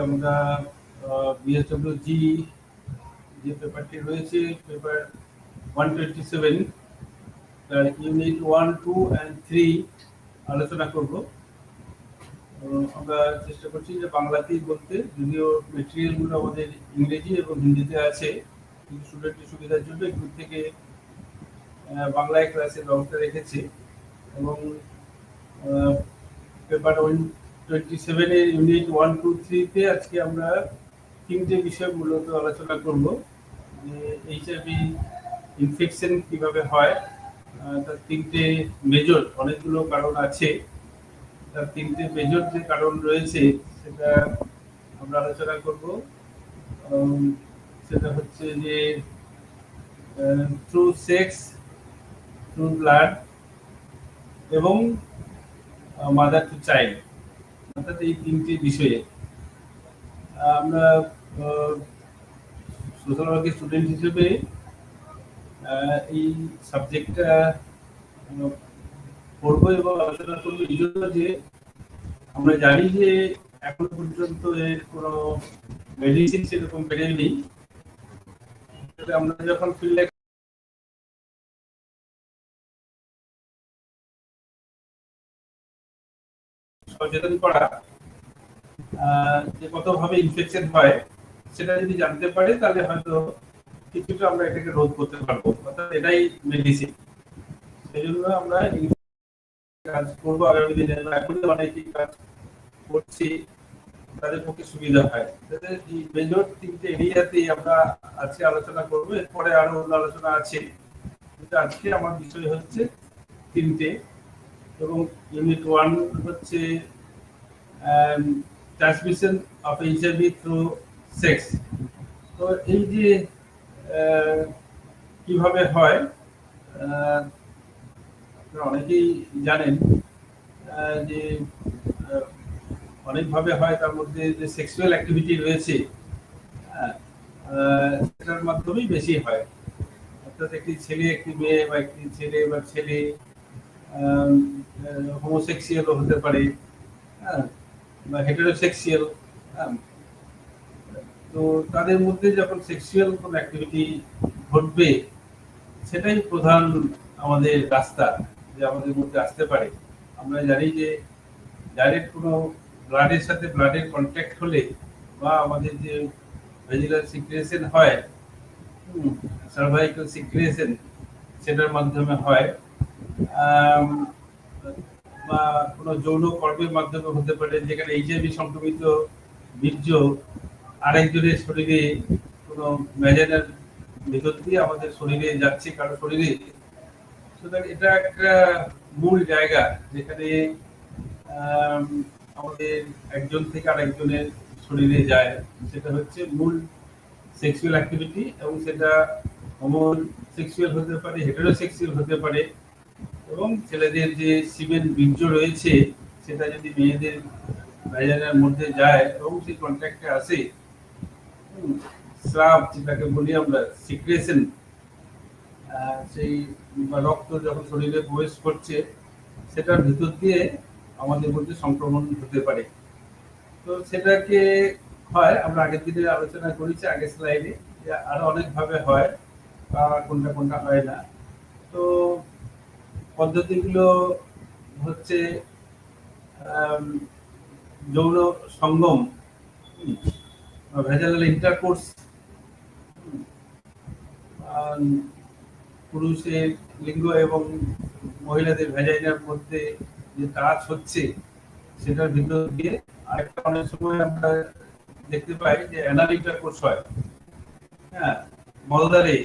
আমরা বিএসডব্লিউজি যে পেপারটি রয়েছে পেপার 127 ইউনিট 1, 2 and 3 আলোচনা করব। আমরা চেষ্টা করছি যে বাংলাতেই বলতে, যদিও মেটেরিয়ালগুলো আমাদের ইংরেজি এবং হিন্দিতে আছে, কিন্তু স্টুডেন্টের সুবিধার জন্য একটু থেকে বাংলায় ক্লাসের ব্যবস্থা রেখেছি। এবং পেপার 127 এর ইউনিট 1, 2, 3 তে আজকে আমরা তিনটে বিষয় মূলত আলোচনা করব। যে এইচআইভি ইনফেকশন কিভাবে হয়, তার তিনটে মেজর, অনেকগুলো কারণ আছে, তার তিনটে মেজর যে কারণ রয়েছে সেটা আমরা আলোচনা করব। সেটা হচ্ছে যে থ্রু সেক্স, থ্রু ব্লাড এবং মাদার টু চাইল্ড, অর্থাৎ এই তিনটি বিষয়ে আমরা সোশ্যাল ওয়ার্কের স্টুডেন্ট হিসেবে এই সাবজেক্টটা পড়বো এবং আলোচনা করবো এই জন্য যে আমরা জানি যে এখন পর্যন্ত এর কোনো মেডিসিন সেরকম বেরোয়নি। আমরা যখন ফিল্ডে সচেতন করা যে কতভাবে ইনফেকশন হয় সেটা যদি জানতে পারে তাহলে হয়তো কিছুটা আমরা এটাকে রোধ করতে পারবো, অর্থাৎ এটাই মেডিসিন। সেই জন্য আমরা কাজ করবো আগামী দিনে। এখন অনেকেই কাজ করছি, তাদের পক্ষে সুবিধা হয়। এই মেজর তিনটে এরিয়াতেই আমরা আজকে আলোচনা করবো, এরপরে আরো অন্য আলোচনা আছে, কিন্তু আজকে আমার বিষয় হচ্ছে তিনটে। এবং ইউনিট 1 হচ্ছে transmission of HIV through sex. তো এই যে কিভাবে হয় আপনারা অনেকেই জানেন যে অনেকভাবে হয়, তার মধ্যে যে সেক্সুয়াল অ্যাক্টিভিটি রয়েছে সেটার মাধ্যমেই বেশি হয়। অর্থাৎ একটি ছেলে একটি মেয়ে, বা একটি ছেলে বা ছেলে হোমোসেক্সুয়াল হতে পারে, বা হেটেরোসেক্সুয়াল। তো তাদের মধ্যে যখন সেক্সুয়াল কোনো অ্যাক্টিভিটি ঘটবে সেটাই প্রধান আমাদের রাস্তা যে আমাদের মধ্যে আসতে পারে। আমরা জানি যে ডাইরেক্ট কোনো ব্লাডের সাথে ব্লাডের কন্ট্যাক্ট হলে বা আমাদের যে ভেজিনাল সিক্রেশন হয়, সার্ভাইকাল সিক্রেশন, সেটার মাধ্যমে হয়, বা কোনো যৌন কর্মের মাধ্যমে হতে পারে, যেখানে এইচআইভি সংক্রমিত বীর্য আরেকজনের শরীরে কোনো ভ্যাজানাল ভিতর দিয়ে আমাদের শরীরে যাচ্ছে, কারো শরীরে। সুতরাং এটা একটা মূল জায়গা যেখানে আমাদের একজন থেকে আরেকজনের শরীরে যায়, সেটা হচ্ছে মূল সেক্সুয়াল অ্যাক্টিভিটি। এবং সেটা হোমোসেক্সুয়াল হতে পারে, হেটেরোসেক্সুয়াল হতে পারে। এবং ছেলেদের যে সিমেন বীর্য রয়েছে সেটা যদি মেয়েদের ভ্যাজানার মধ্যে যায় এবং সেই কন্ট্যাক্টে আসে, স্রাব যেটাকে বলি আমরা, সিক্রেশন, সেই রক্ত যখন শরীরে প্রবেশ করছে সেটার ভিতর দিয়ে আমাদের মধ্যে সংক্রমণ হতে পারে। তো সেটাকে হয়, আমরা আগের দিনে আলোচনা করেছি আগের স্লাইডে, যে আরো অনেকভাবে হয় বা কোনটা কোনটা হয় না। তো পদ্ধতিগুলো হচ্ছে যৌন সঙ্গম, ভেজানাল ইন্টারকোর্স, পুরুষের লিঙ্গ এবং মহিলাদের ভেজাইনার মধ্যে যে কাজ হচ্ছে সেটার ভিতর দিয়ে। আরেকটা অনেক সময় আমরা দেখতে পাই যে অ্যানাল ইন্টারকোর্স হয়, মলদ্বারে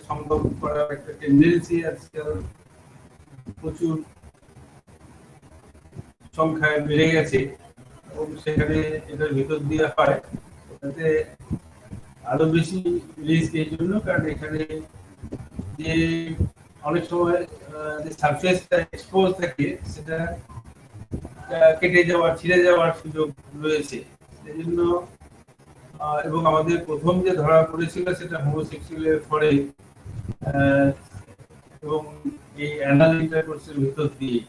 সঙ্গম করার একটা টেন্ডেন্সি আজকাল প্রচুর সংখ্যায় বেড়ে গেছে, এবং সেখানে এটার ভিতর দিয়ে হয়। এটাতে আরো বেশি রিস্ক এই জন্য, কারণ এখানে যে অনেক সময় যে সারফেসটা এক্সপোজ থাকে সেটা কেটে যাওয়ার, ছিঁড়ে যাওয়ার সুযোগ রয়েছে। সেই জন্য, এবং আমাদের প্রথম যে ধরা পড়েছিল সেটা হোমোসেক্সুয়ালের পরে, এবং এই অ্যানাল ইন্টারকোর্সের ভিতর দিয়ে।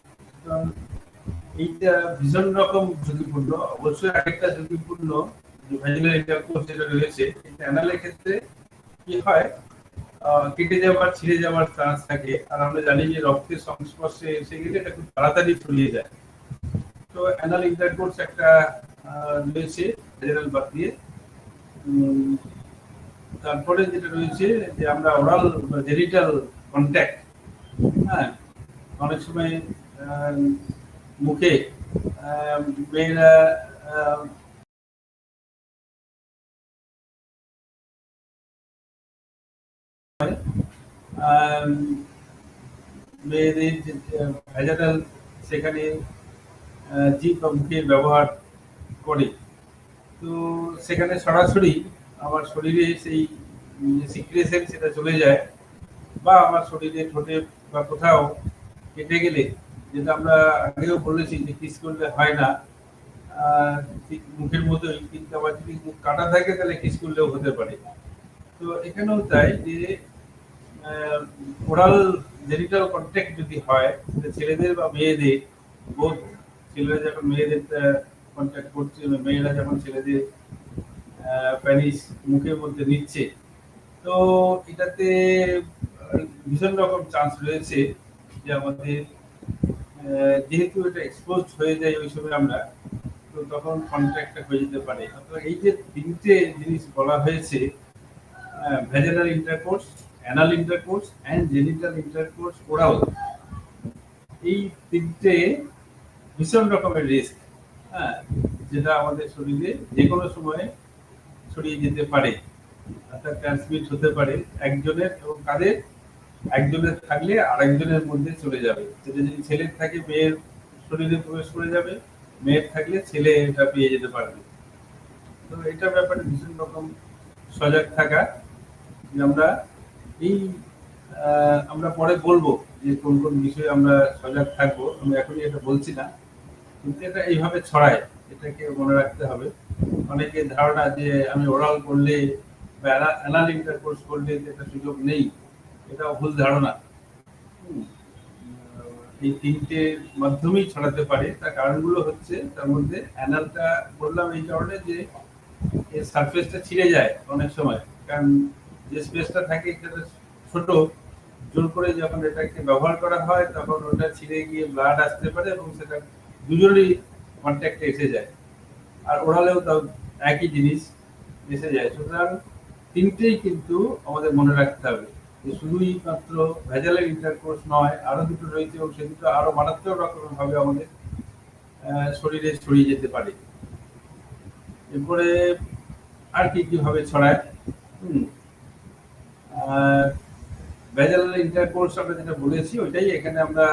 এইটা ভীষণ রকম ঝুঁকিপূর্ণ। অবশ্যই আরেকটা ঝুঁকিপূর্ণ যে ভ্যাজিনাল ইন্টারকোর্স যেটা রয়েছে, এটা অ্যানালের ক্ষেত্রে কি হয়, কেটে যাওয়ার ছিঁড়ে যাওয়ার চান্স থাকে। আর আমরা জানি যে রক্তের সংস্পর্শে এসে গেলে এটা খুব তাড়াতাড়ি ছড়িয়ে যায়। তো অ্যানাল ইন্টারকোর্স একটা রয়েছে ভ্যাজিনাল বাদ দিয়ে। তারপরে যেটা রয়েছে যে আমরা ওরাল বা জেনিটাল কন্ট্যাক্ট, হ্যাঁ, অনেক সময় মুখে মেয়েরা মেয়েদের যে ভ্যাজানাল সেখানে জিভ বা মুখের ব্যবহার করে, তো সেখানে সরাসরি আমার শরীরে সেই সিক্রেশন সেটা চলে যায়, বা আমার শরীরে ঠোঁটে বা কোথাও কেটে গেলে, যেটা আমরা আগেও বলেছি যে কিস করলে হয় না ঠিক মুখের মতোই, কিন্তু আবার যদি মুখ কাটা থাকে তাহলে কিস করলেও হতে পারে। তো এখানেও তাই যে ওরাল জেনিটাল কন্ট্যাক্ট যদি হয়, ছেলেদের বা মেয়েদের, বোধ ছেলেরা যখন মেয়েদের কন্ট্যাক্ট করছে, মেয়েরা যখন ছেলেদের প্যানিস মুখের মধ্যে নিচ্ছে, তো এটাতে ভীষণ রকম চান্স রয়েছে যে আমাদের যেহেতু এটা এক্সপোজ হয়ে যায় ওই সময় আমরা, তো তখন কন্ট্যাক্টটা হয়ে যেতে পারে। অর্থাৎ এই যে তিনটে জিনিস বলা হয়েছে, vaginal intercourse, anal intercourse and genital intercourse oral, এই তিনটে ভীষণ রকমের রিস্ক, হ্যাঁ, যেটা আমাদের শরীরে যে কোনো সময় ছড়িয়ে যেতে পারে, অর্থাৎ ট্রান্সমিট হতে পারে একজনের, এবং কাদের একজনের থাকলে আরেকজনের মধ্যে চলে যাবে। সেটা যদি ছেলের থাকে মেয়ের শরীরে প্রবেশ করে যাবে, মেয়ের থাকলে ছেলে এটা পেয়ে যেতে পারবে। তো এটার ব্যাপারে ভীষণ রকম সজাগ থাকা, যে আমরা এই আমরা পরে বলবো যে কোন কোন বিষয়ে আমরা সজাগ থাকবো, আমি এখনই এটা বলছি না, কিন্তু এটা এইভাবে ছড়ায়, এটাকে মনে রাখতে হবে। অনেকের ধারণা যে আমি ওরাল করলে বা অ্যানাল ইন্টারকোর্স করলে এটা সুযোগ নেই, এটা ভুল ধারণা। এই তিনটে মাধ্যমেই ছড়াতে পারে। তার কারণগুলো হচ্ছে, তার মধ্যে অ্যানালটা বললাম এই কারণে যে এর সারফেসটা ছিঁড়ে যায় অনেক সময়, কারণ যে স্পেসটা থাকে সেটা ছোট, জোর করে যখন এটাকে ব্যবহার করা হয় তখন ওটা ছিঁড়ে গিয়ে ব্লাড আসতে পারে এবং সেটা দুজনেরই কন্ট্যাক্টে এসে যায়। আর ওরালেও তাও একই জিনিস এসে যায়। সুতরাং তিনটেই কিন্তু আমাদের মনে রাখতে হবে, যে শুধুই মাত্র ভেজালের ইন্টারকোর্স নয়, আরো দুটো রয়েছে, এবং সে দুটো আরো মারাত্মক রকমের ভাবে আমাদের শরীরে ছড়িয়ে যেতে পারে। এরপরে আর কি কি ভাবে ছড়ায়, ভেজাল ইন্টারকোর্স আমরা যেটা বলেছি ওইটাই এখানে আমরা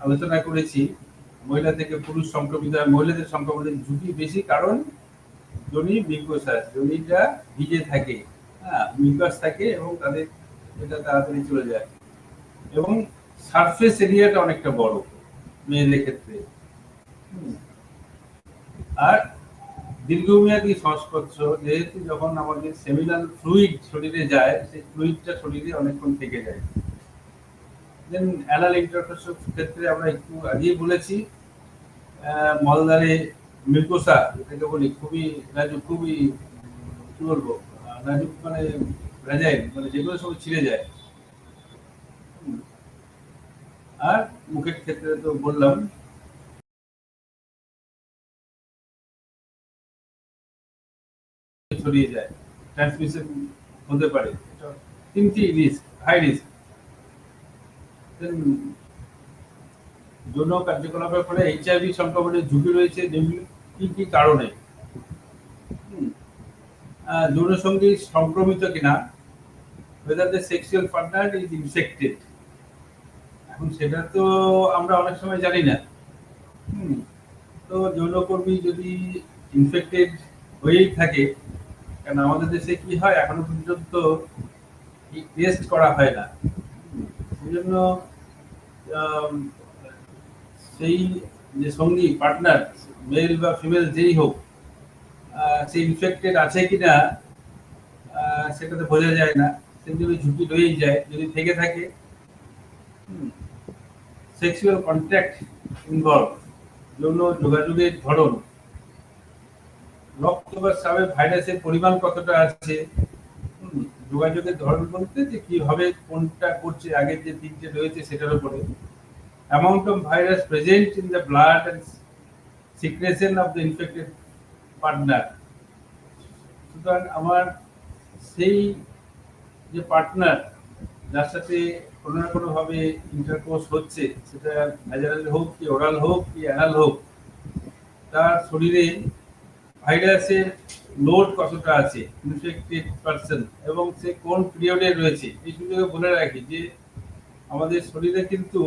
আলোচনা করেছি। মহিলা থেকে পুরুষ সংক্রমিত, মহিলাদের সংক্রমণের ঝুঁকি বেশি, কারণ যোনি মিউকাস, যোনিটা ভিজে থাকে, হ্যাঁ, মিউকাস থাকে এবং তাদের এটা তাড়াতাড়ি চলে যায়, এবং সারফেস এরিয়াটা অনেকটা বড় মেয়েদের ক্ষেত্রে। আর দীর্ঘমেয়াদী সংস্পর্শ, যেহেতু যখন আমাদের সেমিনাল ফ্লুইড শরীরে যায়, সেই ফ্লুইডটা শরীরে অনেকক্ষণ থেকে যায়। দেন অ্যানাল ইন্টারকোর্সের ক্ষেত্রে আমরা একটু আগেই বলেছি, মলদ্বারে মিউকোসা, এটাকে বলি খুবই নাজুক, খুবই কি বলবো, নাজুক মানে ভ্যাজাইল, মানে যেগুলো সব ছিঁড়ে যায়। আর মুখের ক্ষেত্রে তো বললাম, ছড়িয়ে যায়, ট্রান্সমিশন হতে পারে। তিনটি রিস্ক, হাই রিস্ক। যৌন কার্যকলাপের ফলে এইচআইভি সংক্রমণের ঝুঁকি রয়েছে কি কি কারণে, যৌন সঙ্গী সংক্রমিত কিনা, whether the sexual partner is infected, এখন সেটা তো আমরা অনেক সময় জানি না। তো যৌনকর্মী যদি ইনফেক্টেড হয়েই থাকে, কারণ আমাদের দেশে কি হয় এখনো পর্যন্ত টেস্ট করা হয় না, সেজন্য সেই যে সঙ্গী পার্টনার, মেল বা ফিমেল যেই হোক, সে ইনফেক্টেড আছে কিনা সেটা তো বোঝা যায় না, সেই জন্য ঝুঁকি রয়েই যায় যদি থেকে থাকে। সেক্সুয়াল কন্ট্যাক্ট ইনভলভ, যৌন যোগাযোগের ধরন, রক্ত বা স্রাবে ভাইরাসের পরিমাণ কতটা আছে, যোগাযোগের ধরন বলতে যে কিভাবে কোনটা করছে, আগের যে তিনটে রয়েছে সেটার উপরে, amount of virus present in the blood and secretion of the infected partner. সুতরাং আমার সেই যে পার্টনার যার সাথে কোনো না কোনো ভাবে ইন্টারকোর্স হচ্ছে, সেটা ভ্যাজানাল হোক কি ওরাল হোক কি অ্যানাল হোক, তার শরীরে ভাইরাসের লোড কতটা আছে, ইনফেক্টেড পারসন, এবং সে কোন পিরিয়ডে রয়েছে। এই সুযোগে বলে রাখি যে আমাদের শরীরে কিন্তু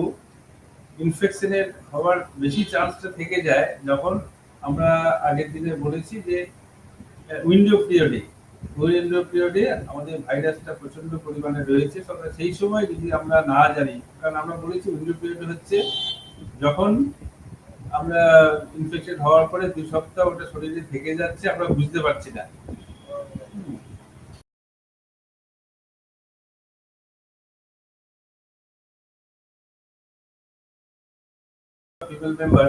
ইনফেকশনের হওয়ার বেশি চান্সটা থেকে যায় যখন আমরা আগের দিনে বলেছি যে উইন্ডো পিরিয়ডে আমাদের ভাইরাসটা প্রচন্ড পরিমাণে রয়েছে। সেই সময় যদি আমরা না জানি, কারণ আমরা বলেছি উইন্ডো পিরিয়ড হচ্ছে যখন আমরা ইনফেকশন হওয়ার পরে 2 সপ্তাহ ওটা শরীরে থেকে যাচ্ছে, আমরা বুঝতে পারছি না। পিপল মেম্বার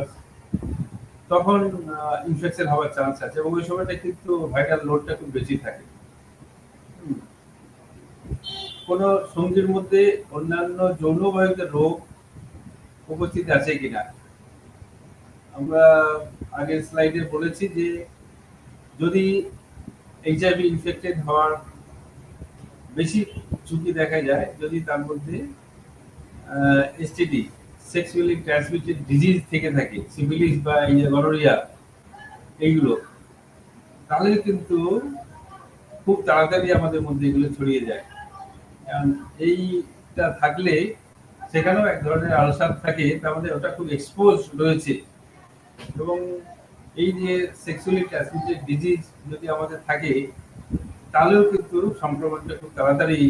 তখন ইনফেকশন হওয়ার চান্স আছে, এবং ওই সময়টা কিন্তু ভাইরাল লোডটা খুব বেশি থাকে। কোন সঙ্গীর মধ্যে অন্যান্য যৌনবাহিত রোগ উপস্থিত আছে কিনা। আমরা আগের স্লাইডে বলেছি যে যদি এইচআইভি ইনফেক্টেড হওয়ার বেশি ঝুঁকি দেখা যায়, যদি তার মধ্যে এসটিডি সেক্সুয়ালি ট্রান্সমিটেড ডিজিজ থেকে থাকে, সিফিলিস বা গনোরিয়া এইগুলো, তাহলে কিন্তু খুব তাড়াতাড়ি আমাদের মধ্যে এগুলো ছড়িয়ে যায়। এইটা থাকলে সেখানেও এক ধরনের আলসার থাকে, তার মধ্যে ওটা খুব এক্সপোজ রয়েছে, এবং এই যে সেক্সুয়ালি ট্রান্সমিটেড ডিজিজ যদি আমাদের থাকে তাহলেও কিন্তু সংক্রমণটা খুব তাড়াতাড়ি,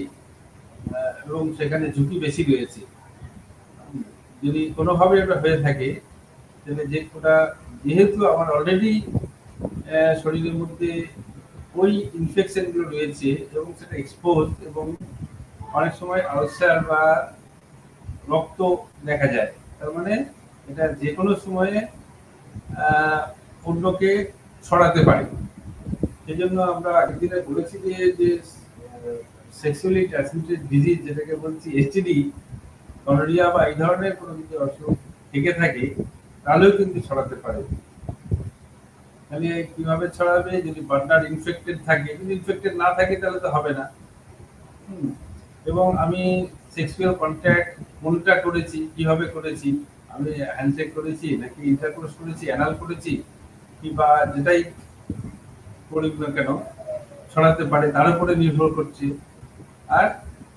এবং সেখানে ঝুঁকি বেশি রয়েছে। যদি কোনোভাবে এটা হয়ে থাকে তাহলে যে ওটা যেহেতু আমার অলরেডি শরীরের মধ্যে ওই ইনফেকশনগুলো রয়েছে এবং সেটা এক্সপোজ, এবং অনেক সময় আলসার বা রক্ত দেখা যায়, তার মানে এটা যে কোনো সময়ে অন্যকে ছড়াতে পারে। সেই জন্য আমরা আগের দিনে বলেছি যে সেক্সুয়ালি ট্রান্সমিটেড ডিজিজ যেটাকে বলছি এসটিডি, গনোরিয়া বা এই ধরনের কোনো যদি অসুখ থেকে থাকে তাহলেও কিন্তু ছড়াতে পারে। তাহলে কিভাবে ছড়াবে, যদি পার্টনার ইনফেক্টেড থাকে, যদি ইনফেক্টেড না থাকে তাহলে তো হবে না। এবং আমি সেক্সুয়াল কন্ট্যাক্ট কোনটা করেছি, কিভাবে করেছি, আমি হ্যান্ডশেক করেছি নাকি ইন্টারকোর্স করেছি, অ্যানাল করেছি, কিংবা যেটাই করি না কেন ছড়াতে পারে তার উপরে নির্ভর করছে, আর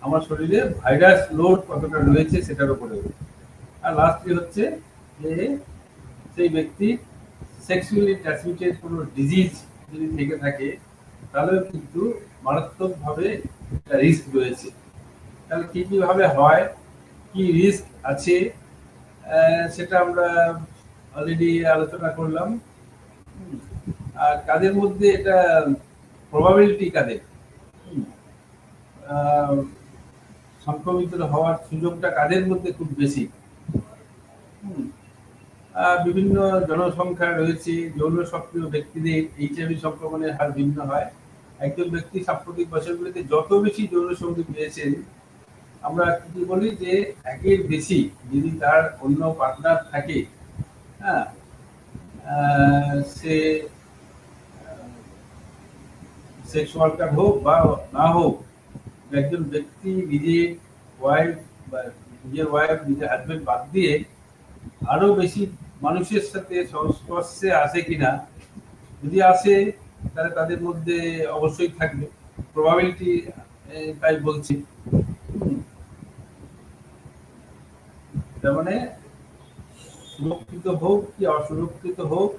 আমার শরীরে ভাইরাস লোড কতটা রয়েছে সেটার উপরে। আর লাস্টলি হচ্ছে যে সেই ব্যক্তি সেক্সুয়ালি ট্রান্সমিটেড কোনো ডিজিজ যদি থেকে থাকে তাহলে কিন্তু মারাত্মকভাবে একটা রিস্ক রয়েছে। তাহলে কি কিভাবে হয়, কি রিস্ক আছে, সেটা আমরা অলরেডি আলোচনা করলাম। আর কাদের মধ্যে এটা প্রবাবিলিটি, কাদের সংক্রমিত হওয়ার সুযোগটা কাদের মধ্যে খুব বেশি। বিভিন্ন জনসংখ্যা রয়েছে, যৌন সক্রিয় ব্যক্তিদের এইচআইভি সংক্রমণের হার ভিন্ন হয়। একজন ব্যক্তি সাম্প্রতিক বছরগুলিতে যত বেশি যৌন সঙ্গী পেয়েছেন, আমরা কি বলি যে একের বেশি যদি তার অন্য পার্টনার থাকে, হ্যাঁ, সে সেক্স ওয়ার্কার হোক বা না হোক, একজন ব্যক্তি নিজের ওয়াইফ বা নিজের হাজবেন্ড বাদ দিয়ে আরো বেশি মানুষের সাথে সংস্পর্শে আসে কিনা, যদি আসে তাহলে তাদের মধ্যে অবশ্যই থাকবে, প্রবাবিলিটি তাই বলছি। তার মানে সুরক্ষিত হোক কি অসুরক্ষিত হোক,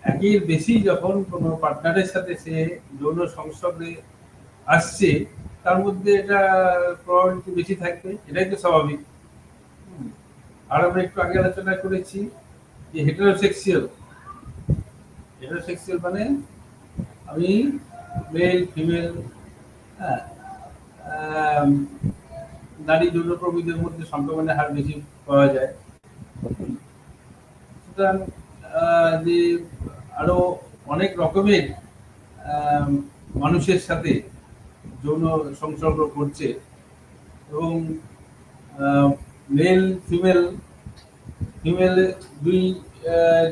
একের বেশি যখন কোনো পার্টনারের সাথে সে যৌন সংসর্গে আসছে তার মধ্যে এটা প্রবাবিলিটি বেশি থাকবে, এটাই তো স্বাভাবিক। আর আমরা একটু আগে আলোচনা করেছি যে হেটারোসেক্সুয়াল মানে আমি মেল ফিমেল নারী যৌনকর্মীদের মধ্যে সংক্রমণের হার বেশি পাওয়া যায়। সুতরাং যে আরো অনেক রকমের মানুষের সাথে যৌন সংসর্গ করছে এবং মেল ফিমেল ফিমেল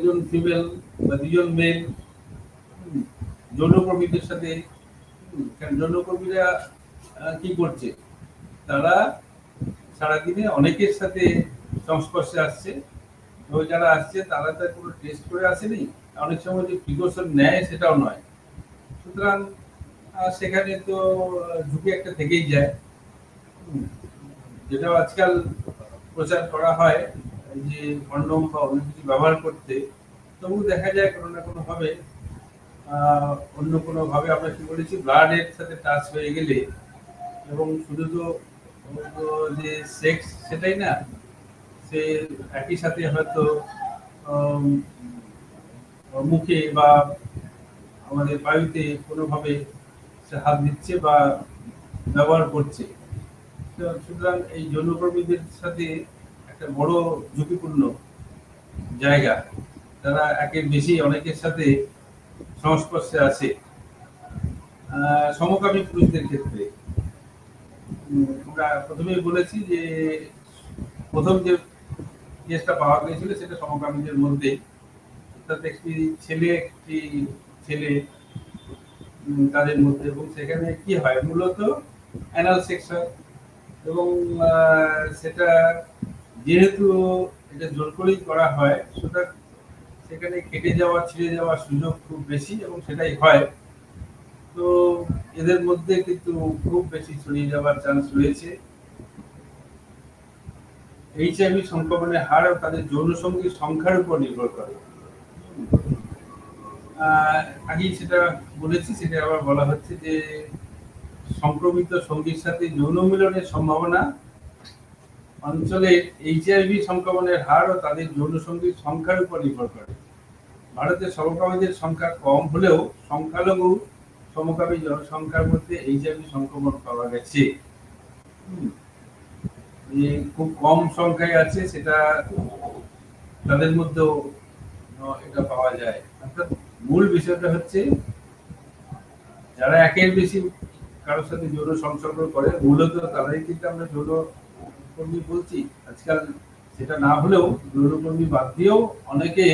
জন ফিমেল বা দুজন মেল যৌনকর্মীদের সাথে যৌনকর্মীরা কি করছে, তারা সারাদিনে অনেকের সাথে সংস্পর্শে আসছে এবং যারা আসছে তারা তো কোনো টেস্ট করে আসেনি, অনেক সময় যে প্রিকশন নেয় সেটাও নয়। সুতরাং সেখানে তো ঝুঁকি একটা থেকেই যায়। যেটা আজকাল প্রচার করা হয় যে কন্ডম বা অন্য কিছু ব্যবহার করতে, তবু দেখা যায় কোনো না কোনো ভাবে অন্য কোনো ভাবে আমরা কি বলেছি ব্লাডের সাথে টাচ হয়ে গেলে, এবং শুধু তো যে সেক্স সেটাই না, সে একই সাথে হয়তো মুখে বা আমাদের বায়ুতে কোনোভাবে সে হাত দিচ্ছে বা ব্যবহার করছে। সুতরাং এই যৌনকর্মীদের সাথে একটা বড় ঝুঁকিপূর্ণ জায়গা, তারা একের বেশি অনেকের সাথে সংস্পর্শে আছে। সমকামী পুরুষদের ক্ষেত্রে আমরা প্রথমেই বলেছি যে প্রথম যে কেসটা পাওয়া গিয়েছিল সেটা সমকামীদের মধ্যে, অর্থাৎ একটি ছেলে তাদের মধ্যে, এবং সেখানে কি হয় মূলত অ্যানাল সেক্স হয়, এবং সেটা যেহেতু এটা জোর করেই করা হয়, সুতরাং সেখানে কেটে যাওয়া ছিঁড়ে যাওয়ার সুযোগ খুব বেশি, এবং সেটাই হয়। তো এদের মধ্যে কিন্তু খুব বেশি ছড়িয়ে যাওয়ার চান্স রয়েছে। এইচআইভি সংক্রমণের হার তাদের যৌনসঙ্গীর সংখ্যার উপর নির্ভর করে। আগেই সেটা বলেছি, সেটা আবার বলা হচ্ছে যে সংক্রমিত সঙ্গীর সাথে যৌন মিলনের সম্ভাবনা অঞ্চলে এইচআইভি সংক্রমণের হার ও তাদের যৌনসঙ্গীর সংখ্যার উপর নির্ভর করে। ভারতে সমকামীদের সংখ্যা কম হলেও সংখ্যালঘু সমকামী জনসংখ্যার মধ্যে এইচআইভি সংক্রমণ পাওয়া গেছে। খুব কম সংখ্যায় আছে সেটা তাদের মধ্যেও এটা পাওয়া যায়। অর্থাৎ মূল বিষয়টা হচ্ছে যারা একের বেশি কারোর সাথে যৌন সংসর্গ করে মূলত তারাই কিন্তু আমরা যৌনকর্মী বলছি। আজকাল সেটা না হলেও যৌনকর্মী বাদ দিয়েও অনেকে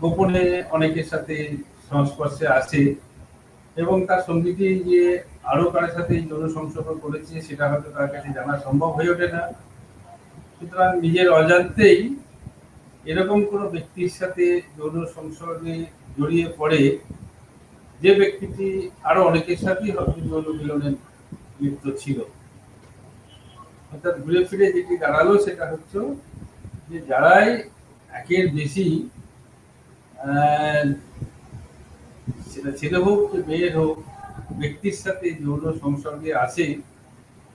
গোপনে অনেকের সাথে সংস্পর্শে আসে, এবং তার সঙ্গীটি যে আরো কারোর সাথে যৌন সংসর্গ করেছে সেটা হয়তো তার কাছে জানা সম্ভব হয়ে ওঠে না। সুতরাং নিজের অজান্তেই এরকম কোন ব্যক্তির সাথে যৌন সংসর্গে জড়িয়ে পড়ে যে ব্যক্তিটি আরো অনেকের সাথেই হয়তো যৌন মিলনে লিপ্ত ছিল। অর্থাৎ ঘুরে ফিরে যেটি দাঁড়ালো সেটা হচ্ছে যে যারাই একের বেশি সেটা ছেলে হোক কি মেয়ে হোক ব্যক্তির সাথে যৌন সংসর্গে আসে,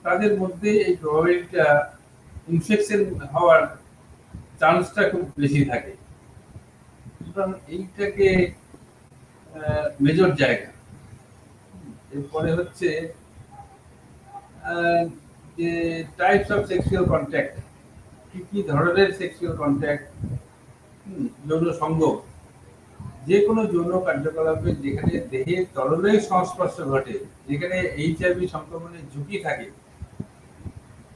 তাদের মধ্যে এই প্রবাবিলিটিটা ইনফেকশন হওয়ার চান্সটা খুব বেশি থাকে। সুতরাং এইটাকে মেজর জায়গা। এরপরে হচ্ছে যে টাইপস অফ সেক্সুয়াল কন্ট্যাক্ট, কি কি ধরনের সেক্সুয়াল কন্ট্যাক্ট, যৌন সঙ্গ, যে কোনো যৌন কার্যকলাপে যেখানে দেহের তরলের সংস্পর্শ ঘটে, যেখানে এইচআইভি সংক্রমণের ঝুঁকি থাকে,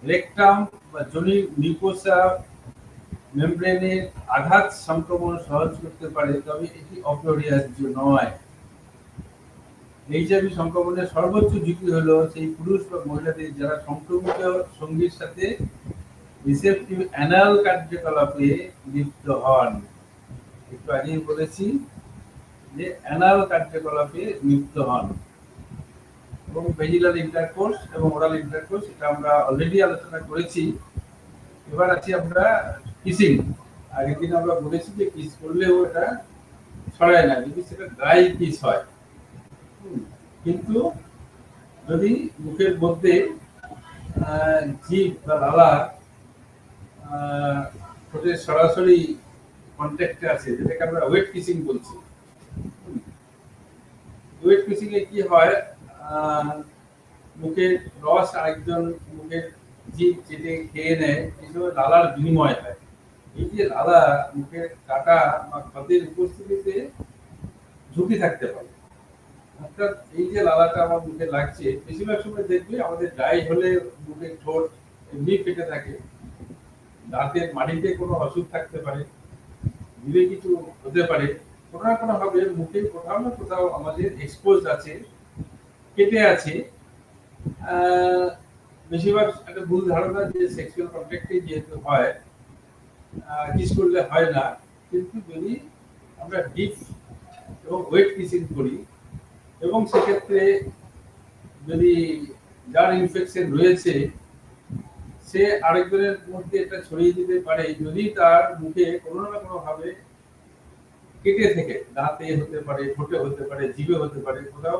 রেকটাম বা যোনির মিউকোসা মেমব্রেনের আঘাত সংক্রমণ সহজ করতে পারে, তবে এটি অপরিহার্য নয়। এইচআইভি সংক্রমণের সর্বোচ্চ ঝুঁকি হলো সেই পুরুষ বা মহিলাদের যারা সংক্রমিত সঙ্গীর সাথে রিসেপটিভ অ্যানাল কার্যকলাপে লিপ্ত হন। একটু আগেই বলেছি যে অ্যানাল কার্যকলাপে লিপ্ত হন, এবং ভেজিনাল ইন্টারকোর্স এবং ওরাল ইন্টারকোর্স এটা আমরা অলরেডি আলোচনা করেছি। এবার আছি আমরা কিসিং। আগের দিন আমরা বলেছি যে কিস করলেও এটা ছড়ায় না যদি সেটা ড্রাই কিস হয়, কিন্তু যদি মুখের মধ্যে জিভ বা লালা ঠোঁটের সরাসরি কন্ট্যাক্টে আছে, যেটাকে আমরা ওয়েট কিসিং বলছি। ওয়েট কিসিং এ কি হয়, মুখের রস আরেকজন মুখের জিভ চেটে খেয়ে নেয়, এই সময় লালার বিনিময় হয়। এই যে লালা মুখের কাটা বা ক্ষতের উপস্থিতিতে ঝুঁকি থাকতে পারে। অর্থাৎ এই যে লালাটা আমার মুখে লাগছে, বেশিরভাগ সময় দেখবে আমাদের ড্রাই হলে মুখের ঠোঁট এমনি ফেটে থাকে, দাঁতের মাড়িতে কোনো অসুখ থাকতে পারে, জিভে কিছু হতে পারে, কোনো না কোনো ভাবে মুখে কোথাও না কোথাও আমাদের এক্সপোজ আছে, কেটে আছে। বেশিরভাগ একটা ভুল ধারণা যে সেক্সুয়াল কন্ট্যাক্টে যেহেতু হয়, কিস করলে হয় না, কিন্তু যদি আমরা ডিপ এবং ওয়েট কিসিং করি এবং সেক্ষেত্রে যদি যার ইনফেকশন রয়েছে সে আরেকজনের মধ্যে এটা ছড়িয়ে দিতে পারে, যদি তার মুখে কোনো না কোনো ভাবে কেটে থেকে, দাঁতে হতে পারে, ঠোঁটে হতে পারে, জিভে হতে পারে, কোথাও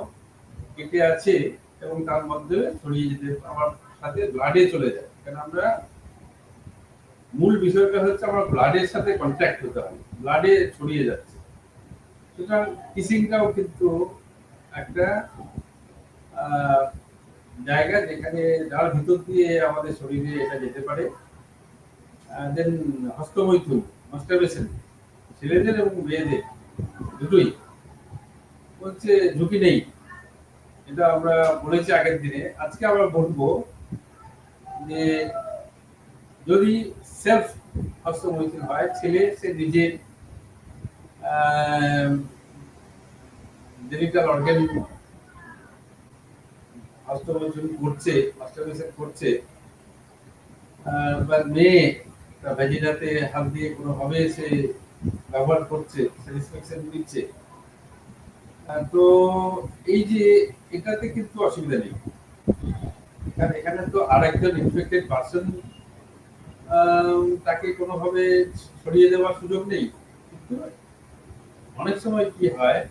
কেটে আছে এবং তার মধ্যে ছড়িয়ে যেতে আমার সাথে ব্লাডে চলে যায়। কারণ আমরা মূল বিষয়টা হচ্ছে আমার ব্লাডের সাথে কন্ট্যাক্ট হতে হবে, ব্লাডে ছড়িয়ে যাচ্ছে। সুতরাং কিসিংটাও কিন্তু একটা জায়গা যেখানে যার ভিতর দিয়ে আমাদের শরীরে এটা যেতে পারে। দেন হস্তমৈথুন, মাস্টারবেশন, ছেলেদের এবং মেয়েদের দুটোই হচ্ছে ঝুঁকি নেই, এটা আমরা বলেছি আগের দিনে। আজকে আমরা বলবো যে যদি সেলফ হস্তমৈথুন হয়, ছেলে সে নিজে জেনিটাল অর্গান হস্তমৈথুন করছে, মাস্টারবেশন করছে, বা মেয়ে তার ভ্যাজিনাতে হাত দিয়ে কোনোভাবে সে ব্যবহার করছে, স্যাটিসফ্যাকশন দিচ্ছে, তো এই যে এটাতে কিন্তু অসুবিধা নেই, কারণ এখানে তো আরেকজন ইনফেক্টেড পারসন তাকে কোনোভাবে ছড়িয়ে দেওয়ার সুযোগ নেই। কিন্তু অনেক সময় কি হয়,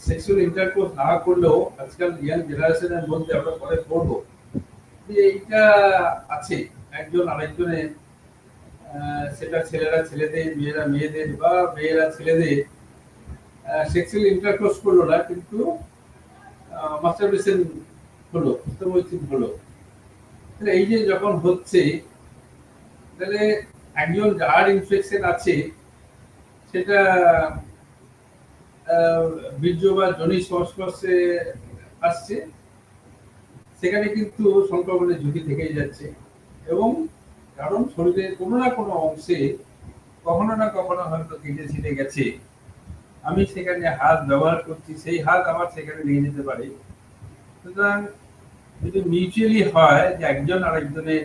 সেক্সুয়াল ইন্টারকোর্স না করলেও আজকাল ইয়াং জেনারেশনের মধ্যে আমরা পরে পড়বো যে এইটা আছে, একজন আরেকজনের, সেটা ছেলেরা ছেলেদের, মেয়েরা মেয়েদের, বা মেয়েরা ছেলেদের সেক্সুয়াল ইন্টারকোর্স করলো না, কিন্তু মাস্টারবেশন হলো, হস্তমৈথুন হলো। এই যে যখন হচ্ছে, তাহলে একজন যার ইনফেকশন আছে সেটা বীর্য বা যোনি সংস্পর্শে আসছে, সেখানে কিন্তু সংক্রমণের ঝুঁকি থেকেই যাচ্ছে। এবং কারণ শরীরের কোনো না কোনো অংশে কখনো না কখনো হয়তো কেটে ছিটে গেছে, আমি সেখানে হাত ব্যবহার করছি, সেই হাত আমার সেখানে লেগে যেতে পারে। সুতরাং যদি মিউচুয়ালি হয় যে একজন আরেকজনের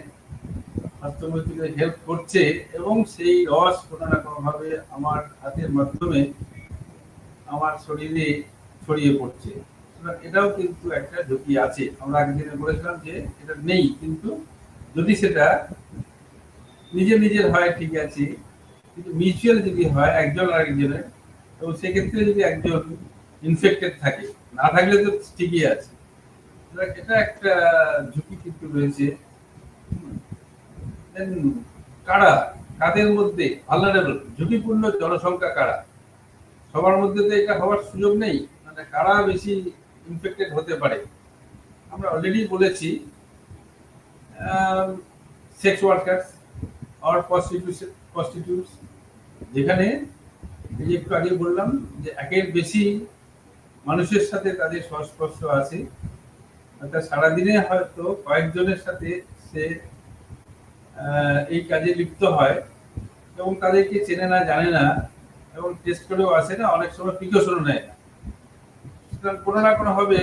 হস্তমৈথুনে হেল্প করছে এবং সেই রস কোনো না কোনো ভাবে আমার হাতের মাধ্যমে আমার শরীরে ছড়িয়ে পড়ছে, এটাও কিন্তু একটা ঝুঁকি আছে। আমরা আগের দিনে বলেছিলাম যে এটা নেই, কিন্তু যদি সেটা নিজের নিজের হয় ঠিক আছে, কিন্তু মিউচুয়াল যদি হয় একজন আরেকজনের, এবং সেক্ষেত্রে যদি একজন ইনফেক্টেড থাকে, না থাকলে তো ঠিকই আছে, এটা একটা ঝুঁকি কিন্তু রয়েছে। কারা, কাদের মধ্যে ভালনারেবল, ঝুঁকিপূর্ণ জনসংখ্যা কারা, সবার মধ্যে তো এটা হওয়ার সুযোগ নেই, মানে কারা বেশি ইনফেক্টেড হতে পারে। আমরা অলরেডি বলেছি সেক্স ওয়ার্কার্স অর প্রস্টিটিউটস, যেখানে এই একটু আগে বললাম যে একের বেশি মানুষের সাথে তাদের সংস্পর্শ আছে, অর্থাৎ সারাদিনে হয়তো কয়েকজনের সাথে সে এই কাজে লিপ্ত হয় এবং তাদেরকে চেনে না, জানে না, এবং টেস্ট করেও আসে না, অনেক সময় প্রিকশনও নেয় না। সুতরাং কোনো না কোনো ভাবে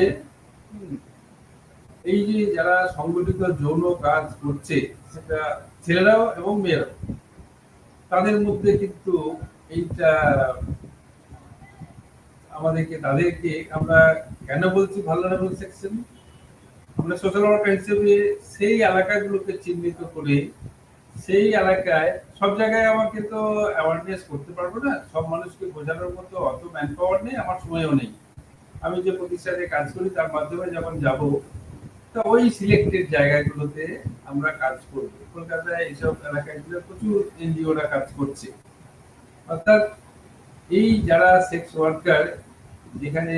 এই যে যারা সংগঠিত যৌন কাজ করছে, সেটা ছেলেরাও এবং মেয়েরাও, তাদের মধ্যে কিন্তু এইটা আমাদেরকে, তাদেরকে আমরা কেন বলছি ভালনারেবল সেকশন, আমরা সোশ্যাল ওয়ার্কার হিসেবে সেই এলাকাগুলোকে চিহ্নিত করে সেই এলাকায় সব জায়গায় আমাকে তো অ্যাওয়ারনেস করতে পারবো না, সব মানুষকে বোঝানোর মতো অত ম্যান পাওয়ার নেই, আমার সময়ও নেই। আমি যে প্রতিষ্ঠানে কাজ করি তার মাধ্যমে যখন যাব, তো ওই সিলেক্টেড জায়গাগুলোতে আমরা কাজ করব। কলকাতায় এইসব এলাকাগুলো প্রচুর এনজিওরা কাজ করছে। অর্থাৎ এই যারা সেক্স ওয়ার্কার, যেখানে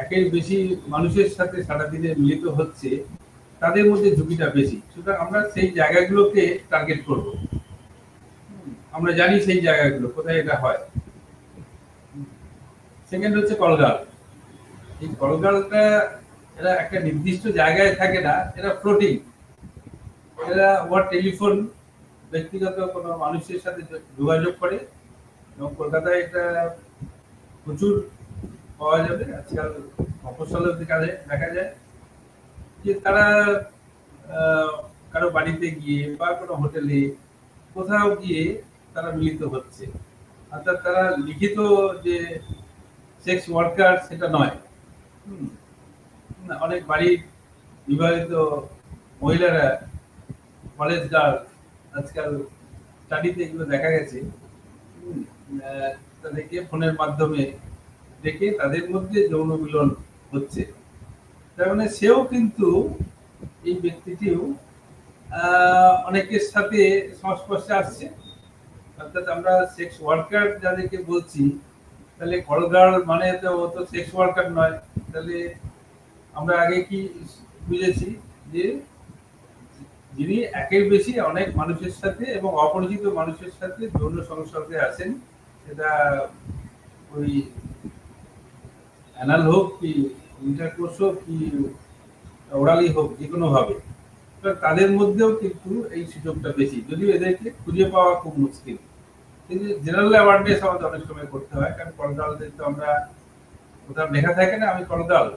একের বেশি মানুষের সাথে সারাদিনে মিলিত হচ্ছে, তাদের মধ্যে ঝুঁকিটা বেশি। সুতরাং আমরা সেই জায়গাগুলোকে টার্গেট করব। আমরা জানি সেই জায়গাগুলো কোথায় এটা হয়। সেকেন্ড হচ্ছে কলগাল। এই কলগালটা এরা একটা নির্দিষ্ট জায়গায় থাকে না, এরা ফ্লোটিং। এরা ওয়ার টেলিফোন ব্যক্তিগত কোনো মানুষের সাথে যোগাযোগ করে, এবং কলকাতায় এটা প্রচুর পাওয়া যাবে। আজকাল মফস্বলের দিকে দেখা যায় যে তারা কারো বাড়িতে গিয়ে বা কোনো হোটেলে কোথাও গিয়ে তারা মিলিত হচ্ছে। অর্থাৎ তারা লিখিত যে সেক্স ওয়ার্কার সেটা নয়। অনেক বাড়ির বিবাহিত মহিলারা, কলেজ গার্ল, আজকাল স্টাডিতে এগুলো দেখা গেছে, তাদেরকে ফোনের মাধ্যমে দেখে তাদের মধ্যে যৌন মিলন হচ্ছে। তার মানে সেও কিন্তু, এই ব্যক্তিটিও অনেকের সাথে সংস্পর্শে আসছে। অর্থাৎ আমরা সেক্স ওয়ার্কার যাদেরকে বলছি, তাহলে কল গার্ল মানে তো ও তো সেক্স ওয়ার্কার নয়। তাহলে আমরা আগে কি বুঝেছি যে যিনি একের বেশি অনেক মানুষের সাথে এবং অপরিচিত মানুষের সাথে যৌন সংসর্গে আছেন, সেটা ওই অ্যানাল হোক কি ইন্টারকোর্স হোক কি ওরালি হোক, যে কোনো ভাবে, তাদের মধ্যেও কিন্তু এই সুযোগটা বেশি, যদিও এদেরকে খুঁজে পাওয়া খুব মুশকিল। কিন্তু জেনারেল অ্যাওয়ারনেস আমাদের অনেক সময় করতে হয়, কারণ কলগালদের তো আমরা কোথাও লেখা থাকে না আমি কলগাল।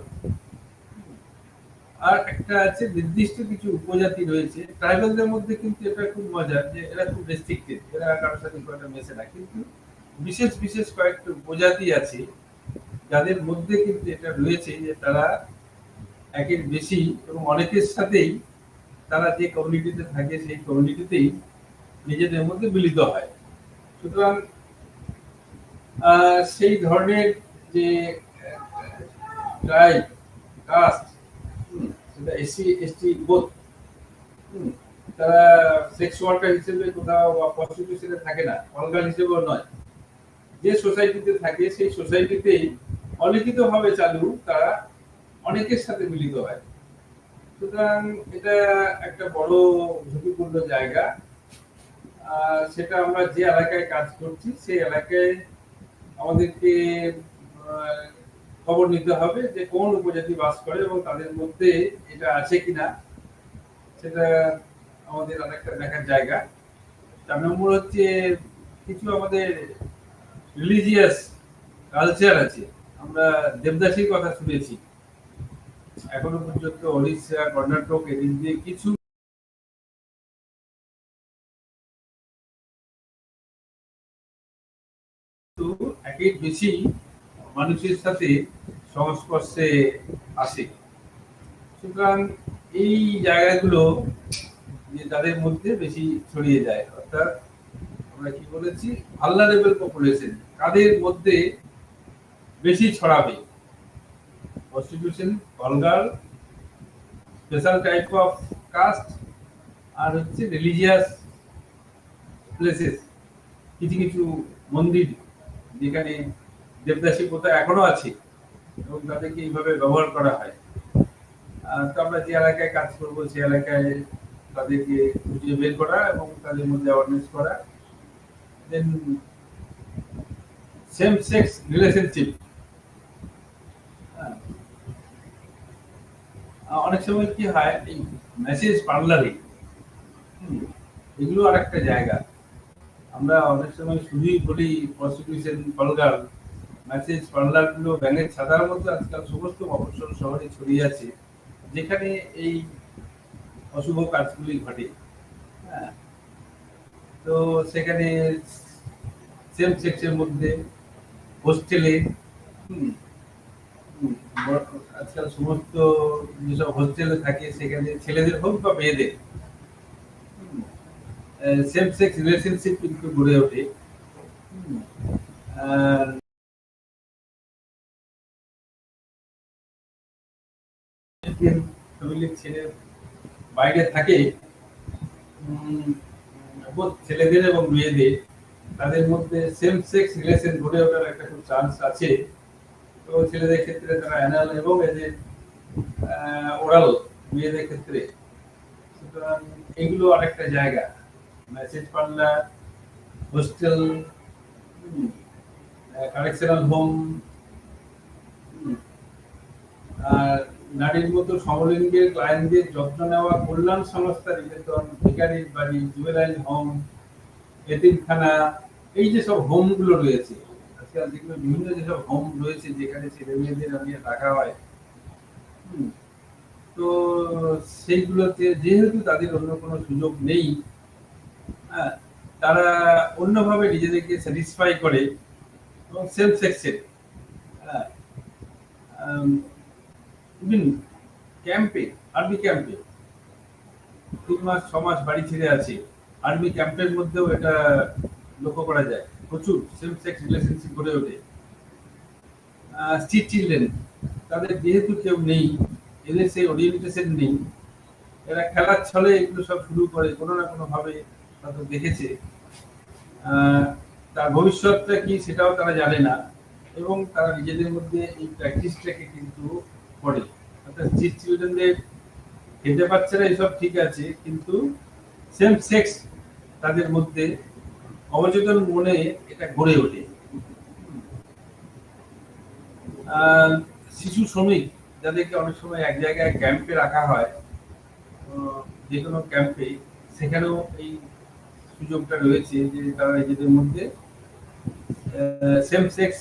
আর একটা আছে নির্দিষ্ট কিছু উপজাতি রয়েছে, ট্রাইবালদের মধ্যে কিন্তু এটা খুব মজার যে এরা খুব রেস্ট্রিক্টেড, এরা কারোর সাথে খুব একটা মেশে না। কিন্তু বিশেষ বিশেষ কয়েকটা উপজাতি আছে যাদের মধ্যে কিন্তু এটা রয়েছে যে তারা একের বেশি এবং অনেকের সাথেই, তারা যে কমিউনিটিতে থাকে সেই কমিউনিটিতেই নিজেদের মধ্যে মিলিত হয়। সুতরাং সেই ধরনের যে ট্রাইব, কাস্ট, সেটা এসসি এসটি বোথ, তারা সেক্স ওয়ার্কার হিসেবে কোথাও প্রস্টিটিউশনে থাকে না, কলগাল হিসেবেও নয়। যে সোসাইটিতে থাকে সেই সোসাইটিতেই অলিখিতভাবে চালু, তারা অনেকের সাথে মিলিত হয়। সুতরাং এটা একটা বড় ঝুঁকিপূর্ণ জায়গা। সেটা আমরা যে এলাকায় কাজ করছি সেই এলাকায় আমাদেরকে খবর নিতে হবে যে কোন উপজাতি বাস করে এবং তাদের মধ্যে এটা আছে কিনা, সেটা আমাদের অনেকটা দেখার জায়গা। 4 নম্বর হচ্ছে কিছু আমাদের রিলিজিয়াস কালচার আছে। আমরা দেবদাসীর কথা শুনেছি, এখনো পর্যন্ত ওড়িশা, কর্ণাটক এদিক দিয়ে কিছু একের বেশি মানুষের সাথে সংস্পর্শে আসে। সুতরাং এই জায়গাগুলো যে তাদের মধ্যে বেশি ছড়িয়ে যায়, অর্থাৎ আমরা কি বলেছি ভালনারেবল পপুলেশন, কাদের মধ্যে বেশি ছড়াবে, prostitution, call girl, special type of caste, আর হচ্ছে রিলিজিয়াস প্লেসেস, কিছু কিছু মন্দির যেখানে দেবদাসী প্রথা এখনো আছে এবং তাদেরকে এইভাবে ব্যবহার করা হয়। তো আমরা যে এলাকায় কাজ করবো সেই এলাকায় তাদেরকে খুঁজে বের করা এবং তাদের মধ্যে অ্যাওয়ারনেস করা। দেন সেম সেক্স রিলেশনশিপ, অনেক সময় কি হয় এই মেসেজ পার্লারে, এগুলো আরেকটা জায়গা। আমরা অনেক সময় শুধুই বলি প্রস্টিটিউশন, কলগাল, মেসেজ পার্লার গুলো ব্যাঙের ছাতার মধ্যে আজকাল সমস্ত মফস্বল শহরে ছড়িয়ে আছে, যেখানে এই অশুভ কাজগুলি ঘটে। হ্যাঁ, তো সেখানে সেম সেক্সের মধ্যে হোস্টেলে, আজকাল সমস্ত যেসব হোস্টেলে থাকে সেখানে ছেলেদের হোক বা মেয়েদের সেম সেক্স রিলেশনশিপ কিন্তু গড়ে ওঠে। ফ্যামিলির ছেলে বাইরে থাকে, ছেলেদের এবং মেয়েদের তাদের মধ্যে সেম সেক্স রিলেশন গড়ে ওঠার একটা খুব চান্স আছে। এবং ছেলেদের ক্ষেত্রে তারা অ্যানাল এবং এদের ওরাল মেয়েদের ক্ষেত্রে। সুতরাং এগুলো আরেকটা জায়গা, massage parlour, hostel, correctional home, আর নারীর মতো সমলিঙ্গের ক্লায়েন্টদের যত্ন নেওয়া কল্যাণ সংস্থা, নিকেতন, ভিখারির বাড়ি, জুয়েলাইন হোম, এতিমখানা, এই যে সব হোম গুলো রয়েছে আজকাল, যেগুলো বিভিন্ন যেসব হোম রয়েছে যেখানে ছেলে মেয়েদের নিয়ে রাখা হয়, তো সেইগুলোতে যেহেতু তাদের অন্য কোনো সুযোগ নেই, হ্যাঁ, তারা অন্যভাবে নিজেদেরকে স্যাটিসফাই করে এবং সেলফ সেক্সের ক্যাম্পে, আর্মি ক্যাম্পে 3 মাস 6 মাস বাড়ি ছেড়ে আছে, আর্মি ক্যাম্পের মধ্যেও এটা লক্ষ্য করা যায়, প্রচুর সেলফ সেক্স রিলেশনশিপ গড়ে ওঠে। স্ট্রিট চিলড্রেন, তাদের যেহেতু কেউ নেই, এদের সেই ওরিয়েন্টেশন নেই, এরা খেলার ছলে এগুলো সব শুরু করে, কোনো না কোনো ভাবে হয়তো দেখেছে, তার ভবিষ্যৎটা কি সেটাও তারা জানে না, এবং তারা নিজেদের মধ্যে এই প্র্যাকটিসটাকে কিন্তু করে। অর্থাৎ স্ট্রিট চিলড্রেনদের খেতে পাচ্ছে না এসব ঠিক আছে, কিন্তু সেম সেক্স তাদের মধ্যে অবচেতন মনে এটা গড়ে ওঠে। শিশু শ্রমিক, যাদেরকে অনেক সময় এক জায়গায় ক্যাম্পে রাখা হয়, যে কোনো ক্যাম্পে, সেখানেও এই সুযোগটা রয়েছে যে তারা নিজেদের মধ্যে সেম সেক্স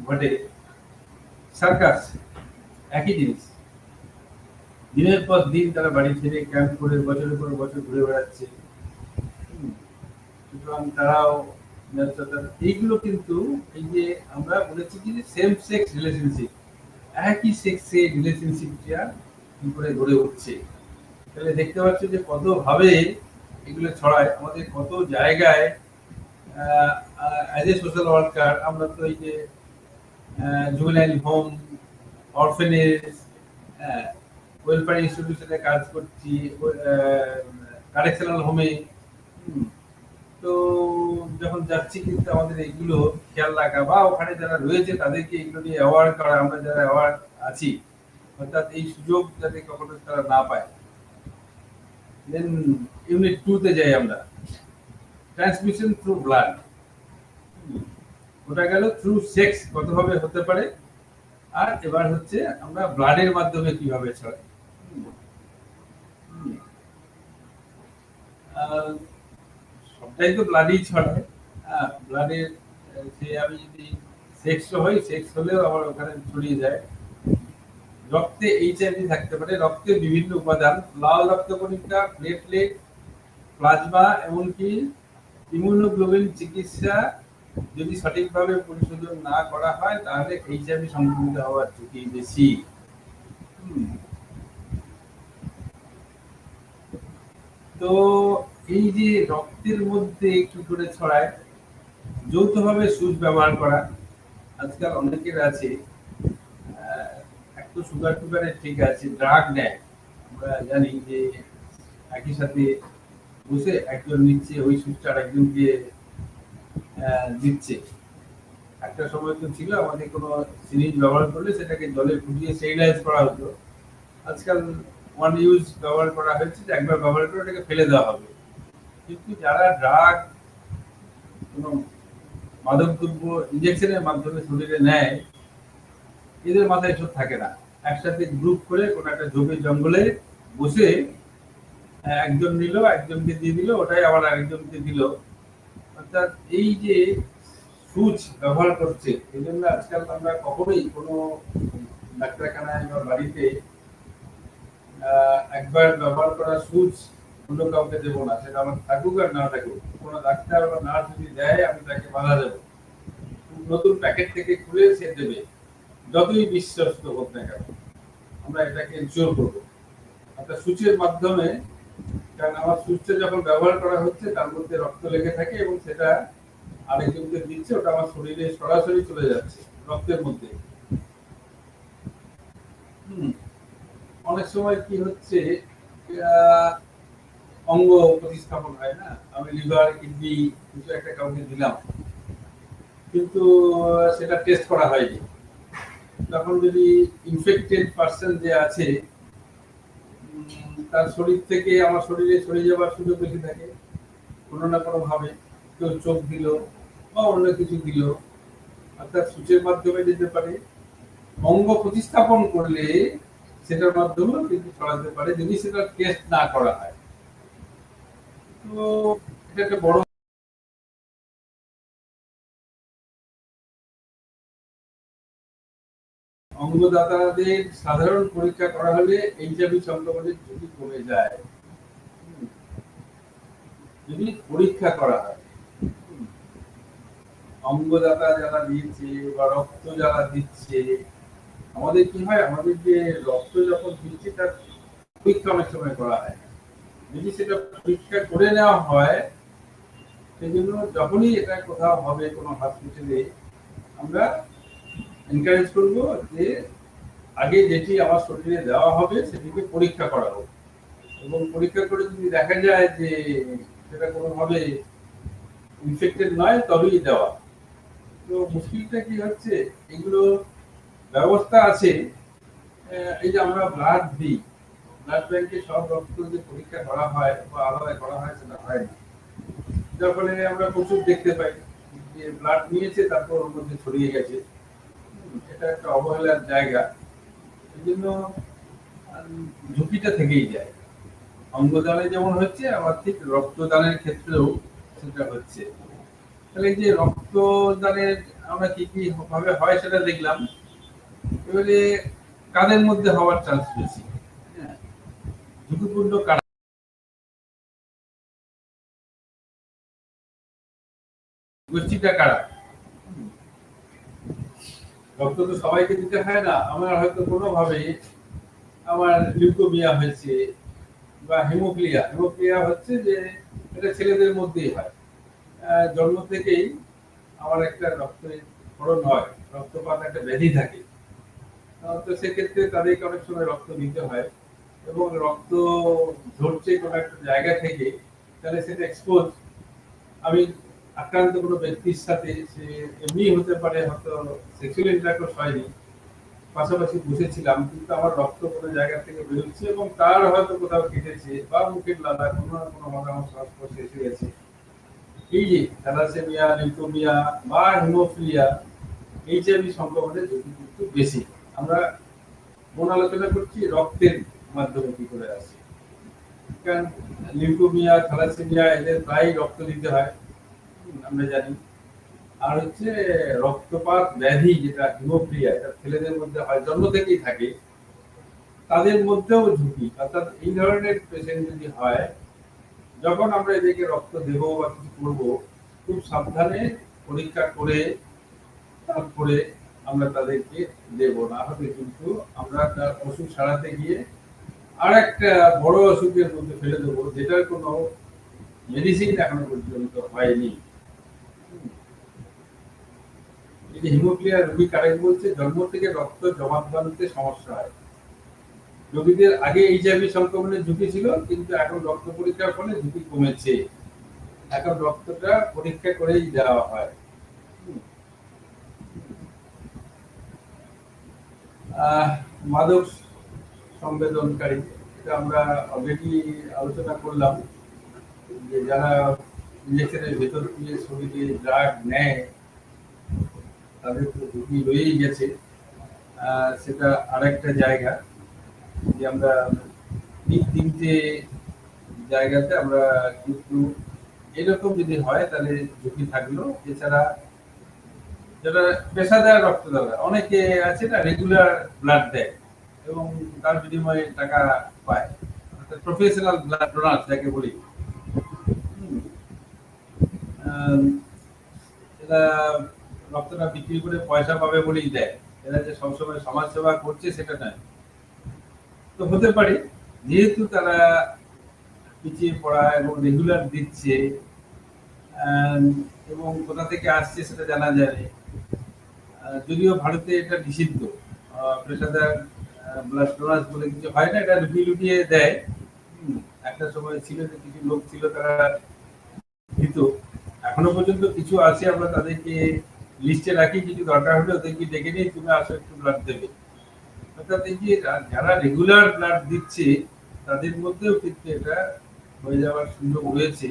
ঘটে। সার্কাস, একই জিনিস, দিনের পর দিন তারা বাড়ি ছেড়ে ক্যাম্প করে বছরের পর বছর ঘুরে বেড়াচ্ছে, সুতরাং তারাও এইগুলো কিন্তু এই যে আমরা বলেছি কি সেম সেক্স রিলেশনশিপ, একই সেক্সে রিলেশনশিপটা কি করে গড়ে উঠছে, তাহলে দেখতে পাচ্ছি যে কত ভাবে এগুলো ছড়ায় আমাদের কত জায়গায়। অ্যাজ এ সোশ্যাল ওয়ার্কার আমরা তো এই যে জুভেনাইল হোম, অরফেনেজ, ওয়েলফেয়ার ইনস্টিটিউশনে কাজ করছি, কারেকশনাল হোমে, তো যখন যাচ্ছি কিন্তু আমাদের এগুলো খেয়াল রাখা বা ওখানে যারা রয়েছে তাদেরকে এগুলো নিয়ে অ্যাওয়ার্ড করা, আমরা যারা অ্যাওয়ার্ড আছি, অর্থাৎ এই সুযোগ যাতে কখনো তারা না পায়। দেন ইউনিট 2 তে যাই আমরা, ট্রান্সমিশন থ্রু ব্লাড, ওটা গেল থ্রু সেক্স কতভাবে হতে পারে, আর এবার হচ্ছে আমরা ব্লাডের মাধ্যমে কিভাবে ছড়াই। সবটাই তো ব্লাডই ছড়ায়, ব্লাডের সে আমি যদি সেক্স হই, সেক্স হলেও আমার ওখানে ছড়িয়ে যায়। রক্তে এইচআইভি থাকতে পারে, রক্তে বিভিন্ন উপাদান, লাল রক্তকণিকা, প্লেটলেট, প্লাজমা, এমনকি ইমিউনোগ্লোবিন চিকিৎসা যদি সঠিকভাবে পরিশোধন না করা হয় তাহলে এইচআইভি সংক্রমিত হওয়ার ঝুঁকি বেশি। তো এই যে রক্তের মধ্যে কি করে ছড়ায়, যৌথভাবে সুচ ব্যবহার করা, আজকাল অনেকের আছে একটু সুগার টুগারে ঠিক আছে, ড্রাগ নেয়, আমরা জানি যে একই সাথে বসে একজন নিচ্ছে ওই সুচটা আরেকজনকে দিচ্ছে। একটা সময় তো ছিল আমাদের কোনো সিরিঞ্জ ব্যবহার করলে সেটাকে জলে ফুটিয়ে স্টেরিলাইজ করা হতো, আজকাল ওয়ান ইউজ ব্যবহার করা হয়েছে, যে একবার ব্যবহার করে ওটাকে ফেলে দেওয়া হবে। কিন্তু যারা ড্রাগ, কোনো মাদক দ্রব্য ইনজেকশনের মাধ্যমে শরীরে নেয়, এদের মাথায় এসব থাকে না। একসাথে গ্রুপ করে কোনো একটা ঝোপে জঙ্গলে বসে একজন নিল, একজনকে দিয়ে দিল, ওটাই আবার আরেকজনকে দিল। অর্থাৎ এই যে সুচ ব্যবহার করছে, এই জন্য আজকাল আমরা কখনোই কোনো ডাক্তারখানায় বা বাড়িতে একবার ব্যবহার করা সুচ অন্য কাউকে দেবো না, সেটা আমার থাকুক আর না থাকুক। কোনো ডাক্তার বা নার্স যদি দেয় আমি তাকে বাধা দেবো, নতুন প্যাকেট থেকে খুলে সে দেবে, যতই বিশ্বস্ত হোক না কেন, আমরা এটাকে এনশিওর করবো। অর্থাৎ সুচের মাধ্যমে, কারণ আমার সুচটা যখন ব্যবহার করা হচ্ছে তার মধ্যে রক্ত লেগে থাকে এবং সেটা আরেকজনকে দিচ্ছে, ওটা আমার শরীরে সরাসরি চলে যাচ্ছে রক্তের মধ্যে। অনেক সময় কি হচ্ছে, অঙ্গ প্রতিস্থাপন হয় না, আমি লিভার, কিডনি কিছু একটা কাউকে দিলাম, কিন্তু সেটা টেস্ট করা হয়নি। তখন যদি ইনফেক্টেড পার্সন যে আছে তার শরীর থেকে আমার শরীরে ছড়িয়ে যাওয়ার সুযোগ বেশি থাকে কোনো না কোনো ভাবে। কেউ চোখ দিল বা অন্য কিছু দিল, অর্থাৎ সূচের মাধ্যমে যেতে পারে। অঙ্গ প্রতিস্থাপন করলে সেটার মাধ্যমেও কিন্তু ছড়াতে পারে যদি সেটা টেস্ট না করা হয়। তো এটা একটা বড় অঙ্গদাতাদের সাধারণ পরীক্ষা করা হলে এইচআইভি সংক্রমণের ঝুঁকি কমে যায় যদি পরীক্ষা করা হয়। অঙ্গদাতা যারা দিয়েছে বা রক্ত যারা দিচ্ছে, আমাদের কি হয়, আমাদের যে রক্ত যখন দিচ্ছে তার পরীক্ষা অনেক সময় করা হয়। যদি সেটা পরীক্ষা করে নেওয়া হয়, সেই জন্য যখনই এটা কোথাও হবে কোনো হসপিটালে, আমরা এনকারেজ করবো যে আগে যেটি আমার শরীরে দেওয়া হবে সেটিকে পরীক্ষা করা হোক, এবং পরীক্ষা করে যদি দেখা যায় যে সেটা কোনোভাবে ইনফেক্টেড নয় তবেই দেওয়া। তো মুশকিলটা কি হচ্ছে, এগুলো ব্যবস্থা আছে। এই যে আমরা ব্লাড দিই, ব্লাড ব্যাংকে সব রক্ত যে পরীক্ষা করা হয় বা আলাদা করা হয় সেটা হয় না, যার ফলে আমরা প্রচুর দেখতে পাই যে ব্লাড নিয়েছে তারপর ওর মধ্যে ছড়িয়ে গেছে। এটা একটা অবহেলার জায়গা। এই জন্য ঝুঁকিটা থেকেই যায়। অঙ্গদানে যেমন হচ্ছে, আবার ঠিক রক্তদানের ক্ষেত্রেও সেটা হচ্ছে। তাহলে এই যে রক্তদানের আমরা কি কি ভাবে হয় সেটা দেখলাম। এবারে কাদের মধ্যে হওয়ার চান্স বেশি, ঝুঁকিপূর্ণ কারা, গোষ্ঠীটা কারা? রক্ত তো সবাইকে দিতে হয় না। আমার হয়তো কোনোভাবে আমার লিউকোমিয়া হয়েছে বা হিমোফিলিয়া। হিমোফিলিয়া হচ্ছে যে এটা ছেলেদের মধ্যেই হয়, জন্ম থেকেই আমার একটা রক্তের ক্ষরণ হয়, রক্তপাত একটা ব্যাধি থাকে। তো সেক্ষেত্রে তাদেরকে অনেক সময় রক্ত দিতে হয়, এবং রক্ত ঝরছে কোনো একটা জায়গা থেকে, তাহলে সেটা এক্সপোজ। আমি আক্রান্ত কোনো ব্যক্তির সাথে, সে এমনি হতে পারে হয়তো সেক্সুয়াল ইন্টারকোর্স হয়নি, পাশাপাশি বসেছিলাম, কিন্তু আমার রক্ত কোনো জায়গা থেকে বেরোচ্ছে এবং তার হয়তো কোথাও কেটেছে বা মুখের লালা কোনো না কোনো ভাবে আমার সংস্পর্শে এসে গেছে। এই যে থ্যালাসেমিয়া, লিউকোমিয়া বা হিমোফিলিয়া, এইচআইভি সংক্রমণের ঝুঁকি কিন্তু বেশি। আমরা মন আলোচনা করছি রক্তের মাধ্যমে কি করে আসে। কারণ লিউকোমিয়া, থ্যালাসেমিয়া এদের প্রায় রক্ত দিতে হয়, আমরা জানি। আর হচ্ছে রক্তপাত ব্যাধি যেটা হিমোফিলিয়া, এটা ছেলেদের মধ্যে হয়, জন্ম থেকেই থাকে, তাদের মধ্যেও ঝুঁকি। অর্থাৎ এই ধরনের পেশেন্ট যদি হয়, যখন আমরা এদেরকে রক্ত দেব বা কিছু করবো, খুব সাবধানে পরীক্ষা করে তারপরে আমরা তাদেরকে দেব, না হলে কিন্তু আমরা তার ওষুধ সারাতে গিয়ে আর একটা বড় অসুখের মধ্যে ফেলে দেবো, যেটার কোনো মেডিসিন এখনো পর্যন্ত হয়নি। এই যে হিমোফিলিয়া রোগী কারেক্ট বলছে, জন্ম থেকে রক্ত জমাট সমস্যা হয়। রোগীদের আগে এইচআইভি সংক্রমণের ঝুঁকি ছিল, কিন্তু এখন রক্ত পরীক্ষার ফলে ঝুঁকি কমেছে। এখন রক্তটা পরীক্ষা করেই দেওয়া হয়। মাদক সংবেদনকারী, এটা আমরা অলরেডি আলোচনা করলাম যে যারা ইঞ্জেকশনের ভেতর দিয়ে শরীরে ড্রাগ নেয় তাদের তো ঝুঁকি রয়েই গেছে। সেটা আরেকটা জায়গা যে আমরা তিনটে জায়গাতে আমরা কিন্তু এরকম যদি হয় তাহলে ঝুঁকি থাকলো। এছাড়া যারা পেশাদার রক্তদাতা, অনেকে আছে না রেগুলার ব্লাড দেয় এবং তার বিনিময়ে টাকা পায়, প্রফেশনাল ব্লাড ডোনার যাকে বলি। এরা রক্তটা বিক্রি করে পয়সা পাবে বলেই দেয়, এরা যে সবসময় সমাজ সেবা করছে সেটা নয়। তো হতে পারে যেহেতু তারা পিছিয়ে পড়া এবং রেগুলার দিচ্ছে, এবং কোথা থেকে আসছে সেটা জানা যায়। যদিও ভারতে এটা নিষিদ্ধ, পেশাদার ব্লাড ডোনার বলে কিছু হয় না, এটা লুকিয়ে লুকিয়ে দেয়। একটা সময় ছিল যে কিছু লোক ছিল তারা দিত, এখনো পর্যন্ত কিছু আছে, আমরা তাদেরকে লিস্টে রাখি, কিছু দরকার হলে ওদেরকে ডেকে নিয়ে তুমি আসো একটু ব্লাড দেবে। অর্থাৎ এই যে যারা রেগুলার ব্লাড দিচ্ছে তাদের মধ্যেও কিন্তু এটা হয়ে যাওয়ার সুযোগ রয়েছে,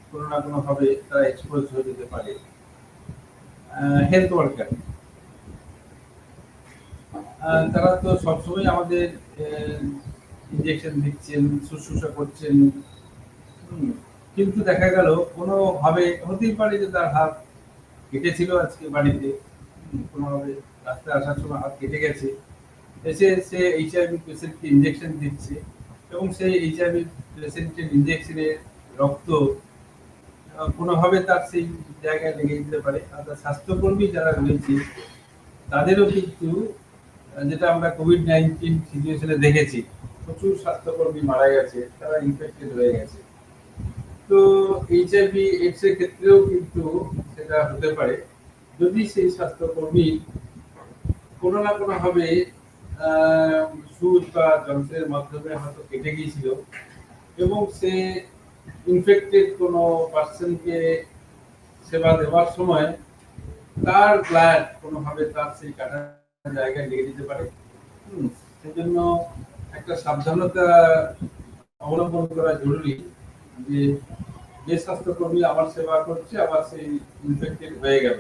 কোনো না কোনো ভাবে তারা এক্সপোজ হয়ে যেতে পারে। হেলথ ওয়ার্কার তারা তো সবসময় আমাদের ইনজেকশন দিচ্ছেন, শুশ্রূষা করছেন, কিন্তু দেখা গেল কোনো ভাবে হতেই পারে যে তার হাত কেটেছিল আজকে বাড়িতে, কোনোভাবে রাস্তায় আসার সময় হাত কেটে গেছে, এসে সে এইচআইভি পেশেন্টকে ইনজেকশন দিচ্ছে এবং সেই এইচআইভি পেশেন্টের ইনজেকশনের রক্ত কোনোভাবে তার সেই জায়গায় লেগে যেতে পারে। অর্থাৎ স্বাস্থ্যকর্মী যারা রয়েছে তাদেরও কিন্তু, যেটা আমরা কোভিড-19 সিচুয়েশনে দেখেছি, প্রচুর স্বাস্থ্যকর্মী মারা গেছে, তারা ইনফেক্টেড হয়ে গেছে। তো এইচআইভি এইডস এর ক্ষেত্রেও কিন্তু সেটা হতে পারে যদি সেই স্বাস্থ্যকর্মী কোনো না কোনো ভাবে সুচ বা যন্ত্রের মাধ্যমে হয়তো কেটে গিয়েছিল এবং সে ইনফেক্টেড কোনো পার্সনকে সেবা দেওয়ার সময় তার ব্লাড কোনোভাবে তার সেই কাটা জায়গায় লেগে যেতে পারে। সেজন্য একটা সাবধানতা অবলম্বন করা জরুরি যে যে স্বাস্থ্যকর্মী আমার সেবা করছে আবার সেই ইনফেক্টেড হয়ে গেল,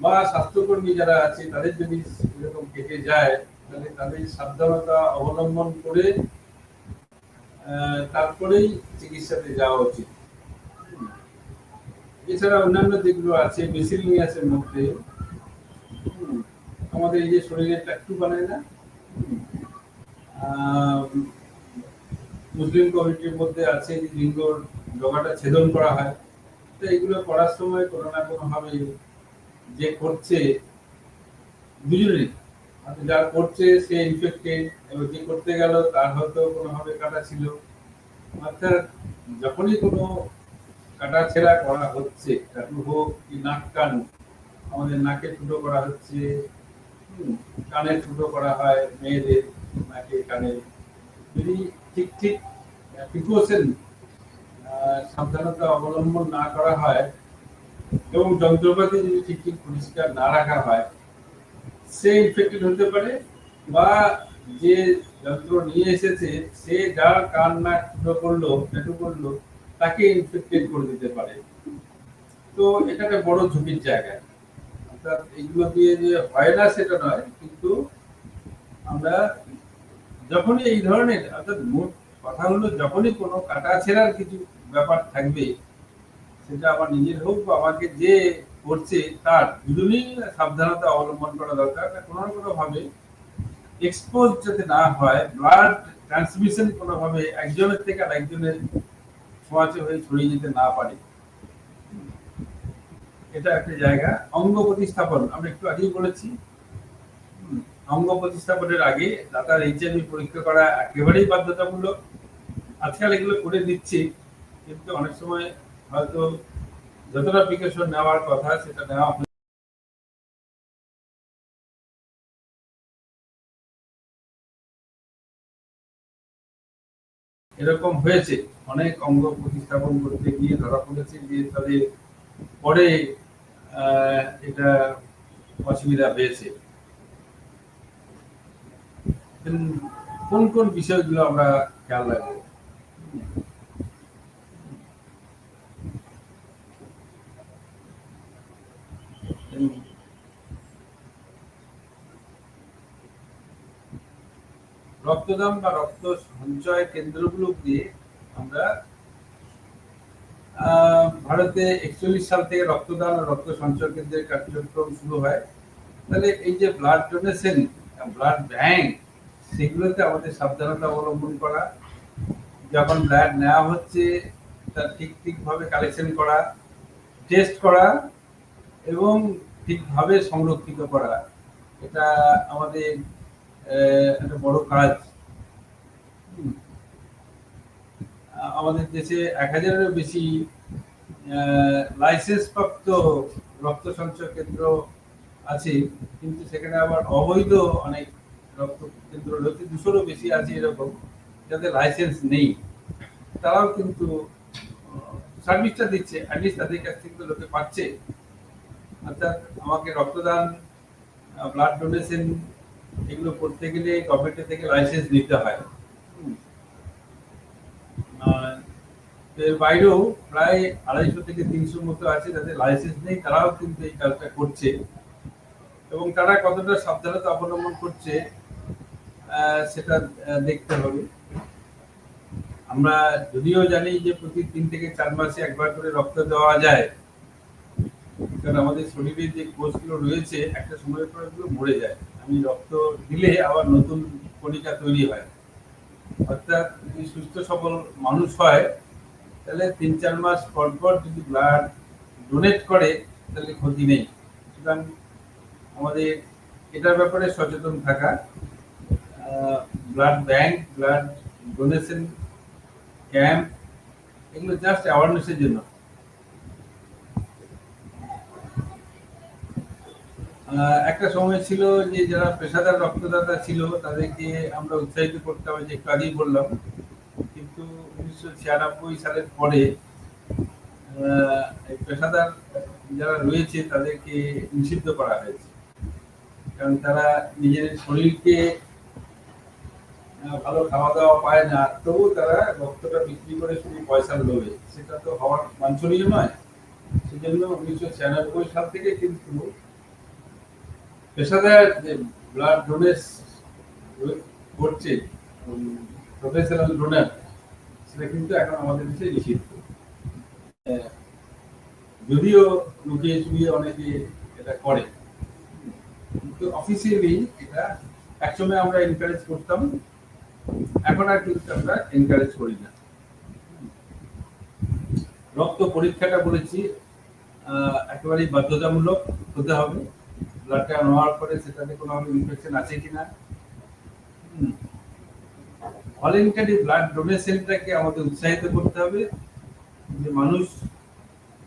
বা স্বাস্থ্যকর্মী যারা আছে তাদের যদি এরকম কেটে যায় তাহলে তাদের সাবধানতা অবলম্বন করে তারপরেই চিকিৎসাতে যাওয়া উচিত। এছাড়া অন্যান্য যেগুলো আছে বেসিলিয়াসের মধ্যে আমাদের এই যে শরীরে ট্যাটু বানায় না, মুসলিম কমিটির মধ্যে আছে যে লিঙ্গর ডগাটা ছেদন করা হয়, তো এগুলো করার সময় কোনো না কোনো ভাবে যে করছে দুজনেরই, যার করছে সে ইনফেক্টেড এবং যে করতে গেল তার হয়তো কোনোভাবে কাটা ছিল। অর্থাৎ যখনই কোনো কাটা ছেঁড়া করা হচ্ছে, ট্যাটু হোক কি নাক কান, আমাদের নাকে ফুটো করা হচ্ছে, কানে ফুটো করা হয় মেয়েদের নাকে কানে, যদি ঠিক ঠিক প্রিকশন সাবধানতা অবলম্বন না করা হয় এবং যন্ত্রপাতি যদি ঠিক ঠিক পরিষ্কার না রাখা হয়, সে ইনফেক্টেড হতে পারে, বা যে যন্ত্র নিয়ে এসেছে সে যার কান নাক ফুটো করলো ট্যাটু করলো তাকে ইনফেক্টেড করে দিতে পারে। তো এটা একটা বড় ঝুঁকির জায়গা। অর্থাৎ এগুলো দিয়ে যে হয় না সেটা নয়, কিন্তু আমরা যখনই এই ধরনের, অর্থাৎ মোট কথা হলো যখনই কোনো কাটা ছেঁড়ার কিছু ব্যাপার থাকবে, সেটা আমার নিজের হোক বা আমাকে যে করছে তার, দুজনেই সাবধানতা অবলম্বন করা দরকার। কোনো না কোনো ভাবে এক্সপোজ যাতে না হয়, ব্লাড ট্রান্সমিশন কোনোভাবে একজনের থেকে আরেকজনের ছোঁয়াচে হয়ে ছড়িয়ে যেতে না পারে, এটা একটা জায়গা। অঙ্গ প্রতিস্থাপন আমরা একটু আগেই বলেছি, অঙ্গ প্রতিস্থাপনের আগে দাতার এইচআইভি পরীক্ষা করা একেবারেই বাধ্যতামূলক। আজকাল এগুলো করে দিচ্ছি, কিন্তু অনেক সময় হয়তো যতটা প্রিকশন নেওয়ার কথা সেটা নেওয়া হয়। এরকম হয়েছে, অনেক অঙ্গ প্রতিস্থাপন করতে গিয়ে ধরা পড়েছে যে তাদের পরে এটা অসুবিধা হয়েছে। কোন কোন বিষয়গুলো আমরা খেয়াল রাখবো? রক্তদান বা রক্ত সঞ্চয় কেন্দ্রগুলো দিয়ে আমরা ভারতে 41 সাল থেকে রক্তদান ও রক্ত সঞ্চয় কেন্দ্রের কার্যক্রম শুরু হয়। তাহলে এই যে ব্লাড ডোনেশন, ব্লাড ব্যাংক, সেগুলোতে আমাদের সাবধানতা অবলম্বন করা, যখন ব্লাড নেওয়া হচ্ছে তা ঠিকভাবে কালেকশন করা, টেস্ট করা এবং ঠিকভাবে সংরক্ষিত করা, এটা আমাদের একটা বড় কাজ। আমাদের দেশে 1000-এরও বেশি লাইসেন্স প্রাপ্ত রক্ত সঞ্চয় কেন্দ্র আছে, কিন্তু সেখানে আবার অবৈধ অনেক রক্ত কেন্দ্র রয়েছে, 200-রও বেশি আছে এরকম যাদের লাইসেন্স নেই। তারাও কিন্তু সার্ভিসটা দিচ্ছে, অ্যাটলিস্ট তাদের কাছ থেকে তো লোকে পাচ্ছে। অর্থাৎ আমাকে রক্তদান, ব্লাড ডোনেশন এগুলো করতে গেলে গভর্নমেন্ট থেকে লাইসেন্স নিতে হয়। এর বাইরেও প্রায় 250 থেকে 300 মতো আছে যাদের লাইসেন্স নেই, তারাও কিন্তু এই কাজটা করছে। এবং তারা কতটা সাবধানতা অবলম্বন করছে সেটা দেখতে হবে। আমরা যদিও জানি যে প্রতি 3 থেকে 4 মাসে একবার করে রক্ত দেওয়া যায়, কারণ আমাদের শরীরে যে কোষগুলো রয়েছে একটা সময়ের পর এগুলো মরে যায়। আমি রক্ত দিলে আবার নতুন কণিকা তৈরি হয়। অর্থাৎ যদি সুস্থ সবল মানুষ হয় তাহলে 3-4 মাস পর পর যদি ব্লাড ডোনেট করে তাহলে ক্ষতি নেই। সুতরাং আমাদের এটার ব্যাপারে সচেতন থাকা, blood bank, blood donation camp এগুলো জাস্ট অ্যাওয়ারনেসের জন্য। একটা সময় ছিল যে যারা পেশাদার রক্তদাতা ছিল তাদেরকে আমরা উৎসাহিত করতাম, যে একটু আগেই বললাম। কিন্তু 1996 সালের পরে পেশাদার যারা রয়েছে তাদেরকে নিষিদ্ধ করা হয়েছে, কারণ তারা নিজের শরীরকে ভালো খাওয়া দাওয়া পায় না, তবু তারা রক্তটা বিক্রি করে শুধু পয়সার লোভে, সেটা তো হওয়ার বাঞ্ছনীয় নয়। সেজন্য 1996 সাল থেকে কিন্তু পেশাদার যে ব্লাড ডোনেট করছে, প্রফেশনাল ডোনার, সেটা কিন্তু এখন আমাদের দেশে নিষিদ্ধ। যদিও লুকিয়ে চুরিয়ে অনেকে এটা করে, কিন্তু অফিসিয়ালি এটা একসময় আমরা এনকারেজ করতাম, এখন আর কিন্তু আমরা এনকারেজ করি না। রক্ত পরীক্ষাটা বলেছি একেবারেই বাধ্যতামূলক হতে হবে। ব্লাডটা নেওয়ার পরে সেটাতে কোনো ইনফেকশন আছে কিনা। ভলেন্টারি ব্লাড ডোনেশনটাকে আমাদের উৎসাহিত করতে হবে, যে মানুষ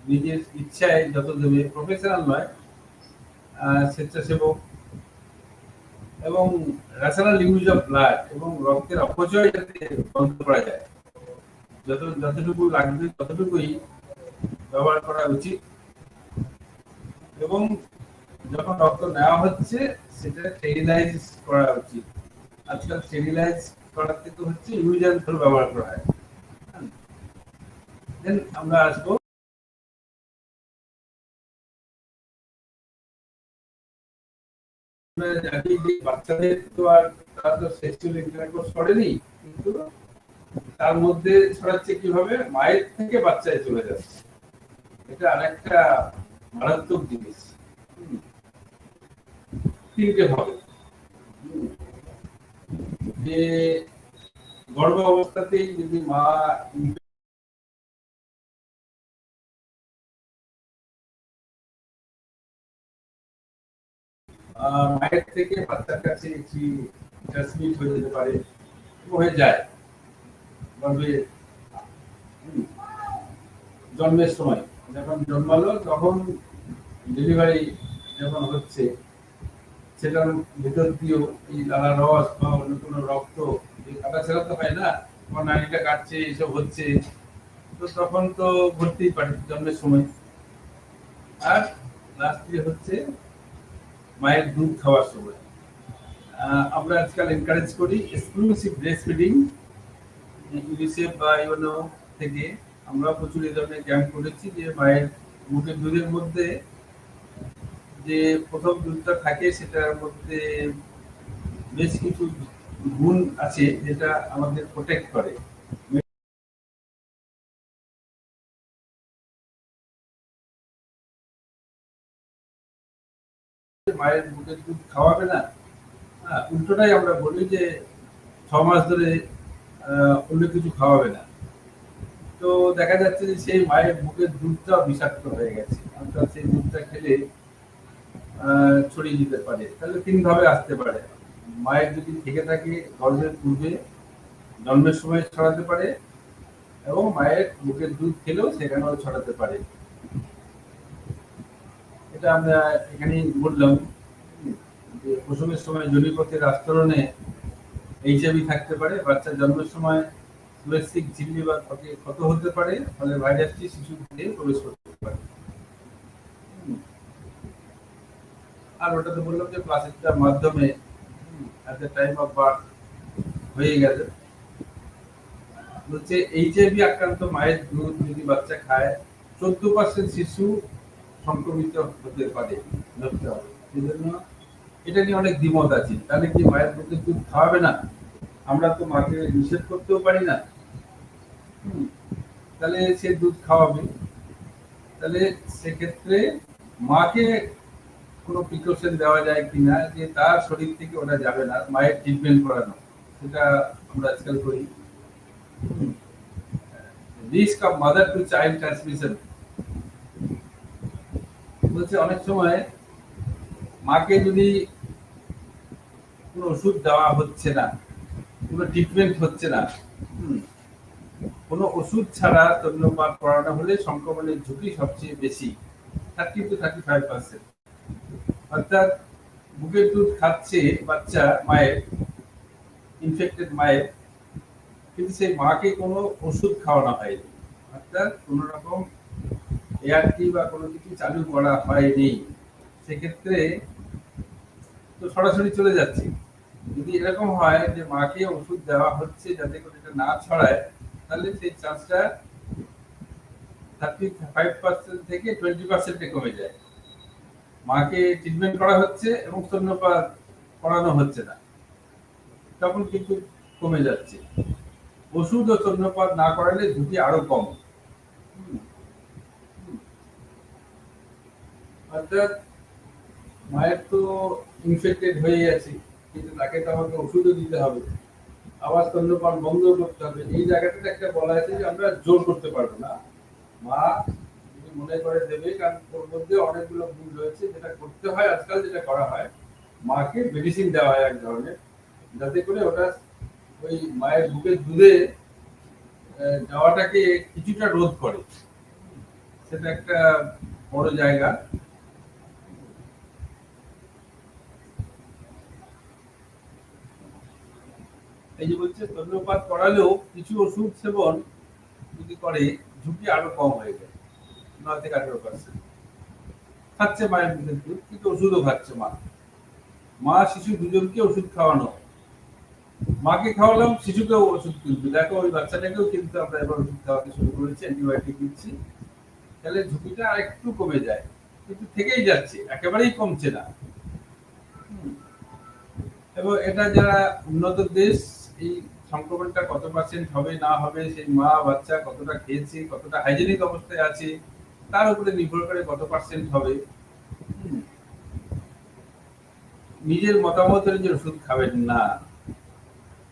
নিজের ইচ্ছায় যত দেবে, প্রফেশনাল নয়, স্বেচ্ছাসেবক, এবং রেশনাল ইউজ অফ ব্লাড এবং রক্তের অপচয় যাতে বন্ধ করা যায়। যতটুকু লাগবে ততটুকুই ব্যবহার করা উচিত। এবং যখন রক্ত নেওয়া হচ্ছে সেটা স্টেরিলাইজ করা উচিত। আজকাল স্টেরিলাইজ করার থেকে হচ্ছে ইউজ অ্যান্ড থ্রো ব্যবহার করা হয়। দেন আমরা আসবো বাচ্চাদের, তো আর তারা তো সেক্সুয়াল ইন্টারকোর্স করেনি, কিন্তু তার মধ্যে ছড়াচ্ছে কিভাবে, মায়ের থেকে বাচ্চায় চলে যাচ্ছে। এটা আরেকটা মারাত্মক জিনিস। তিনটে ভাবে, যে গর্ভ অবস্থাতেই যদি মা মায়ের থেকে বাচ্চার কাছে ট্রান্সমিট হয়ে যেতে পারে, হয়ে যায় গর্ভে জন্মের সময়। যখন জন্মালো তখন ডেলিভারি যখন হচ্ছে, সেটার ভেতর দিয়েও এই লালা রস বা অন্য কোনো রক্ত কাটা ছেড়া তো হয় না, তোমার নারীটা কাটছে, এইসব হচ্ছে, তো তখন তো ভর্তি পারে জন্মের সময়। আর লাস্টে হচ্ছে মায়ের দুধ খাওয়ার সময়। আমরা আজকাল এনকারেজ করি এক্সক্লুসিভ ব্রেস্ট ফিডিং। ইউনিসেফ বা ইউনো থেকে আমরা প্রচুর এই ধরনের ক্যাম্প করেছি, যে মায়ের মুখের দুধের মধ্যে যে প্রথম দুধটা থাকে সেটার মধ্যে বেশ কিছু গুণ আছে যেটা আমাদের প্রোটেক্ট করে। মায়ের মুখের দুধ খাওয়াবে না, উল্টোটাই আমরা বলি যে 6 মাস ধরে অন্য কিছু খাওয়াবে না। তো দেখা যাচ্ছে যে সেই মায়ের মুখের দুধটা বিষাক্ত হয়ে গেছে, অর্থাৎ সেই দুধটা খেলে ছড়িয়ে দিতে পারে। তাহলে 3 ভাবে আসতে পারে। মায়ের যদি থেকে থাকে গর্ভের পূর্বে, জন্মের সময় ছড়াতে পারে, এবং মায়ের মুখের দুধ খেলেও সেখানেও ছড়াতে পারে। এটা আমরা এখানেই বললাম যে প্রসবের সময় জনিপথের আস্তরণে এইচআইভি থাকতে পারে, বাচ্চা জন্মের সময় বেসিক ঝিল্লি বা ত্বকে ক্ষত হতে পারে, ফলে ভাইরাসটি শিশুর দেহে প্রবেশ করতে পারে। আর ওটা তো বললাম যে প্লাসেন্টার মাধ্যমে at the time of birth হয়ে গেছে। হচ্ছে এইচআইভি আক্রান্ত মায়ের দুধ যদি বাচ্চা খায় 14% শিশু সংক্রমিত হতে পারে, ধরতে হবে। সেজন্য এটা নিয়ে অনেক দ্বিমত আছে। তাহলে কি মায়ের দুধের দুধ খাওয়াবে না? আমরা তো মাকে নিষেধ করতেও পারি না। তাহলে সে দুধ খাওয়াবে। তাহলে সেক্ষেত্রে মাকে কোনো প্রিকশন দেওয়া যায় কিনা যে তার শরীর থেকে ওটা যাবে না, মায়ের ট্রিটমেন্ট করানো, সেটা আমরা আজকাল করি। Risk of mother to child transmission বলছে অনেক সময় মাকে যদি কোনো ওষুধ দেওয়া হচ্ছে না, কোনো ট্রিটমেন্ট হচ্ছে না, কোনো ওষুধ ছাড়া স্তন্যপান করানো হলে সংক্রমণের ঝুঁকি সবচেয়ে বেশি, 30 to 35%। অর্থাৎ বুকের দুধ খাচ্ছে বাচ্চা মায়ের, ইনফেক্টেড মায়ের, কিন্তু সেই মাকে কোনো ওষুধ খাওয়ানো হয়নি, অর্থাৎ কোনো রকম এআরটি বা কোনো কিছু চালু করা হয়নি। সেক্ষেত্রে তো সরাসরি চলে যাচ্ছে। যদি এরকম হয় যে মাকে ওষুধ দেওয়া হচ্ছে যাতে করে এটা না ছড়ায়, তাহলে সেই চান্সটা 35% থেকে 20% কমে যায়। মাকে ট্রিটমেন্ট করা হচ্ছে এবং স্তন্যপান করানো হচ্ছে না, তখন কিন্তু কমে যাচ্ছে। ওষুধ ও স্তন্যপান না করালে ঝুঁকি আরো কম। অর্থাৎ মায়ের তো ইনফেক্টেড হয়ে গেছে, কিন্তু তাকে তো আমাকে ওষুধও দিতে হবে, আবার স্তন্যপান বন্ধ করতে হবে। এই জায়গাটাতে একটা বলা আছে যে আমরা জোর করতে পারবো না। মা যদি মনে করে দেবে, কারণ ওর মধ্যে অনেকগুলো ভুল রয়েছে। যেটা করতে হয় আজকাল, যেটা করা হয়, মাকে মেডিসিন দেওয়া হয় এক ধরনের, যাতে করে ওটা ওই মায়ের বুকের দুধে যাওয়াটাকে কিছুটা রোধ করে। সেটা একটা বড় জায়গা। এই যে বলছে স্তন্যপান করালেও কিছু ওষুধ সেবন যদি করে ঝুঁকি আরো কম হয়ে যায়, 9 থেকে 18%। খাচ্ছে মায়ের দুধের দুধ, কিন্তু ওষুধও খাচ্ছে মা। মা শিশু দুজনকে ওষুধ খাওয়ানো, মাকে খাওয়ালাম, শিশুকেও ওষুধ কিনতে, দেখো ওই বাচ্চাটাকেও কিন্তু আমরা এবার ওষুধ খাওয়াতে শুরু করেছি, অ্যান্টিবায়োটিক দিচ্ছি। তাহলে ঝুঁকিটা একটু কমে যায়, কিন্তু থেকেই যাচ্ছে, একেবারেই কমছে না। এবং এটা যারা উন্নত দেশ, এই সংক্রমণটা কত পার্সেন্ট হবে না হবে, সেই মা বাচ্চা কতটা খেয়েছে, কতটা হাইজেনিক অবস্থায় আছে, তার উপরে নির্ভর করে কত পার্সেন্ট হবে। নিজের মতামত অনুযায়ী ওষুধ খাবেন না।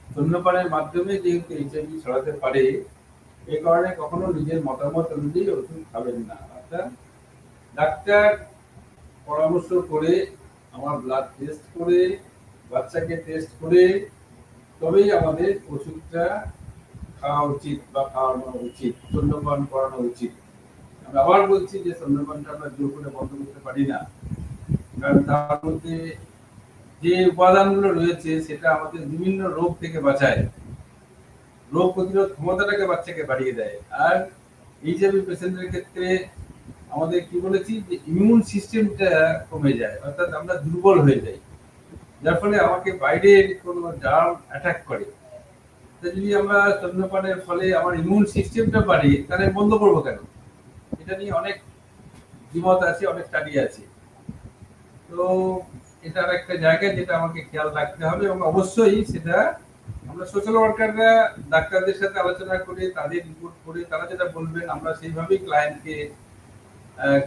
স্তন্যপানের মাধ্যমে যেহেতু এইচআইভি ছড়াতে পারে, এই কারণে কখনো নিজের মতামত অনুযায়ী ওষুধ খাবেন না। অর্থাৎ ডাক্তার পরামর্শ করে, আমার ব্লাড টেস্ট করে, বাচ্চাকে টেস্ট করে তবেই আমাদের ওষুধটা খাওয়া উচিত বা খাওয়ানো উচিত, স্তন্যপান করানো উচিত। আমি আবার বলছি যে স্তন্যপানটা আমরা জোর করে বন্ধ করতে পারি না, কারণ তার মধ্যে যে উপাদানগুলো রয়েছে সেটা আমাদের বিভিন্ন রোগ থেকে বাঁচায়, রোগ প্রতিরোধ ক্ষমতাটাকে বাচ্চাকে বাড়িয়ে দেয়। আর এইচআইভি পেশেন্টের ক্ষেত্রে আমাদের কি বলেছি যে ইমিউন সিস্টেমটা কমে যায়, অর্থাৎ আমরা দুর্বল হয়ে যাই, যার ফলে আমাকে বাইরের কোনো জার্ম অ্যাটাক করে। তো যদি আমরা স্তন্যপানের ফলে আমার ইমিউন সিস্টেমটা বাড়ি, তাহলে বন্ধ করবো কেন? এটা নিয়ে অনেক দ্বিমত আছে, অনেক স্টাডি আছে। তো এটার একটা জায়গা যেটা আমাকে খেয়াল রাখতে হবে, এবং অবশ্যই সেটা আমরা সোশ্যাল ওয়ার্কাররা ডাক্তারদের সাথে আলোচনা করে, তাদের রিপোর্ট করে, তারা যেটা বলবেন আমরা সেইভাবেই ক্লায়েন্টকে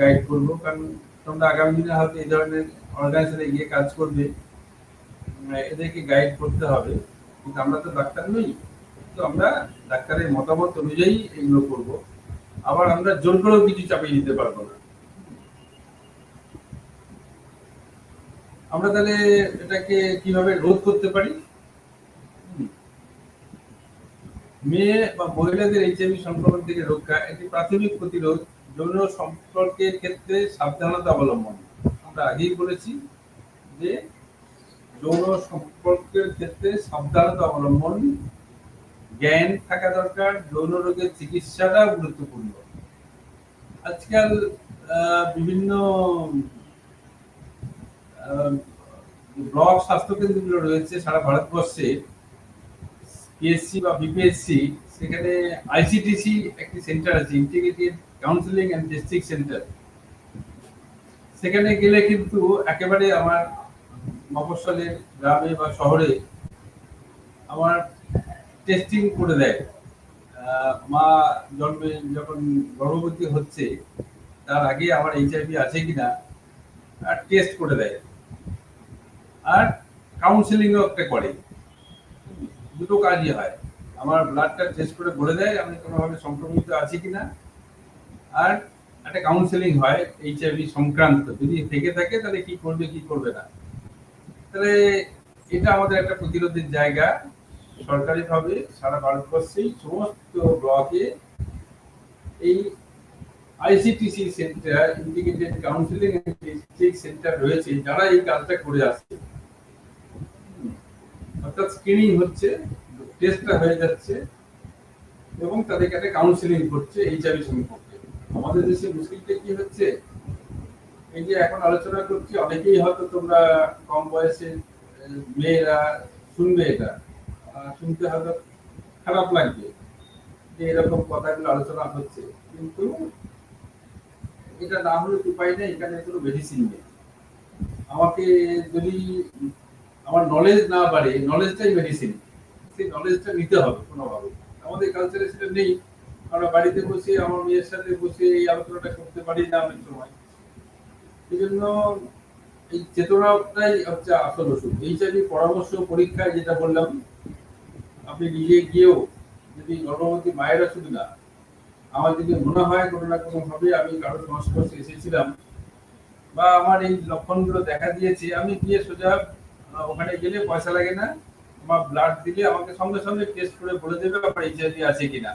গাইড করবো। কারণ তোমরা আগামী দিনে হয়তো এই ধরনের অর্গানাইজেশনে গিয়ে কাজ করবে, এদেরকে গাইড করতে হবে। কিন্তু আমরা তো ডাক্তার নই, তো আমরা ডাক্তারের মতামত অনুযায়ী এগুলো করব। আবার আমরা জোর করেও কিছু চাপিয়ে দিতে পারবো না। আমরা তাহলে এটাকে কিভাবে রোধ করতে পারি? মেয়ে বা মহিলাদের এইচআইভি সংক্রমণ থেকে রক্ষা, একটি প্রাথমিক প্রতিরোধ যৌন সম্পর্কের ক্ষেত্রে সাবধানতা অবলম্বন। আমরা আগেই বলেছি যে যৌন সম্পর্কের ক্ষেত্রে সাবধানতা অবলম্বন জ্ঞান থাকা দরকার, যৌন রোগের চিকিৎসাটাও গুরুত্বপূর্ণ। আজকাল বিভিন্ন ব্লক স্বাস্থ্যকেন্দ্রগুলো রয়েছে সারা ভারতবর্ষে, পিএসসি বা বিপিএসসি, সেখানে আইসিটিসি একটি সেন্টার আছে, integrated counselling and testing centre. সেখানে গেলে কিন্তু একেবারে আমার মফস্বলের গ্রামে বা শহরে আমার টেস্টিং করে দেয়। মা জন্মে যখন গর্ভবতী হচ্ছে তার আগে আমার এইচআইভি আছে কিনা আর টেস্ট করে দেয়, আর কাউন্সেলিংও একটা করে। দুটো কাজই হয়, আমার ব্লাডটা টেস্ট করে বলে দেয় আমি কোনোভাবে সংক্রমিত আছি কিনা, আর একটা কাউন্সেলিং হয় এইচআইভি সংক্রান্ত, যদি থেকে থাকে তাহলে কি করবে কি করবে না। তাহলে এটা আমাদের একটা প্রতিরোধের জায়গা। সরকারিভাবে সারা ভারতবর্ষেই সমস্ত ব্লকে এই ICTC centre, integrated counselling and testing centre রয়েছে, যারা এই কাজটা করে আসছে। অর্থাৎ স্ক্রিনিং হচ্ছে, টেস্টটা হয়ে যাচ্ছে এবং তাদেরকে একটা কাউন্সিলিং করছে এইচআইভি সম্পর্কে। আমাদের দেশে মুশকিলটা কি হচ্ছে, এই যে এখন আলোচনা করছি, অনেকেই হয়তো তোমরা কম বয়সে মেয়েরা শুনবে, এটা শুনতে হয়তো খারাপ লাগবে যে এরকম কথাগুলো আলোচনা হচ্ছে, কিন্তু এটা না হলে উপায় নেই, এখানে কোনো মেডিসিন নেই। আমাকে যদি আমার নলেজ না বাড়ে, নলেজটাই মেডিসিন, সেই নলেজটা নিতে হবে কোনোভাবে। আমাদের কালচারে সেটা নেই, আমরা বাড়িতে বসে আমার মেয়ের সাথে বসে এই আলোচনাটা করতে পারি না অনেক সময়। এই জন্য এই চেতনাটাই হচ্ছে আসল ওষুধ। এইচআইভি পরামর্শ পরীক্ষায় যেটা বললাম, আপনি নিজে গিয়েও যদি গর্ভবতী মায়েরা শুধু না, আমার যদি মনে হয় কোনো না কোনো ভাবে আমি কারোর সংস্পর্শে এসেছিলাম বা আমার এই লক্ষণগুলো দেখা দিয়েছে, আমি গিয়ে সোজা ওখানে গেলে পয়সা লাগে না, আমার ব্লাড দিলে আমাকে সঙ্গে সঙ্গে টেস্ট করে বলে দেবে আপনার এইচআইভি আছে কিনা,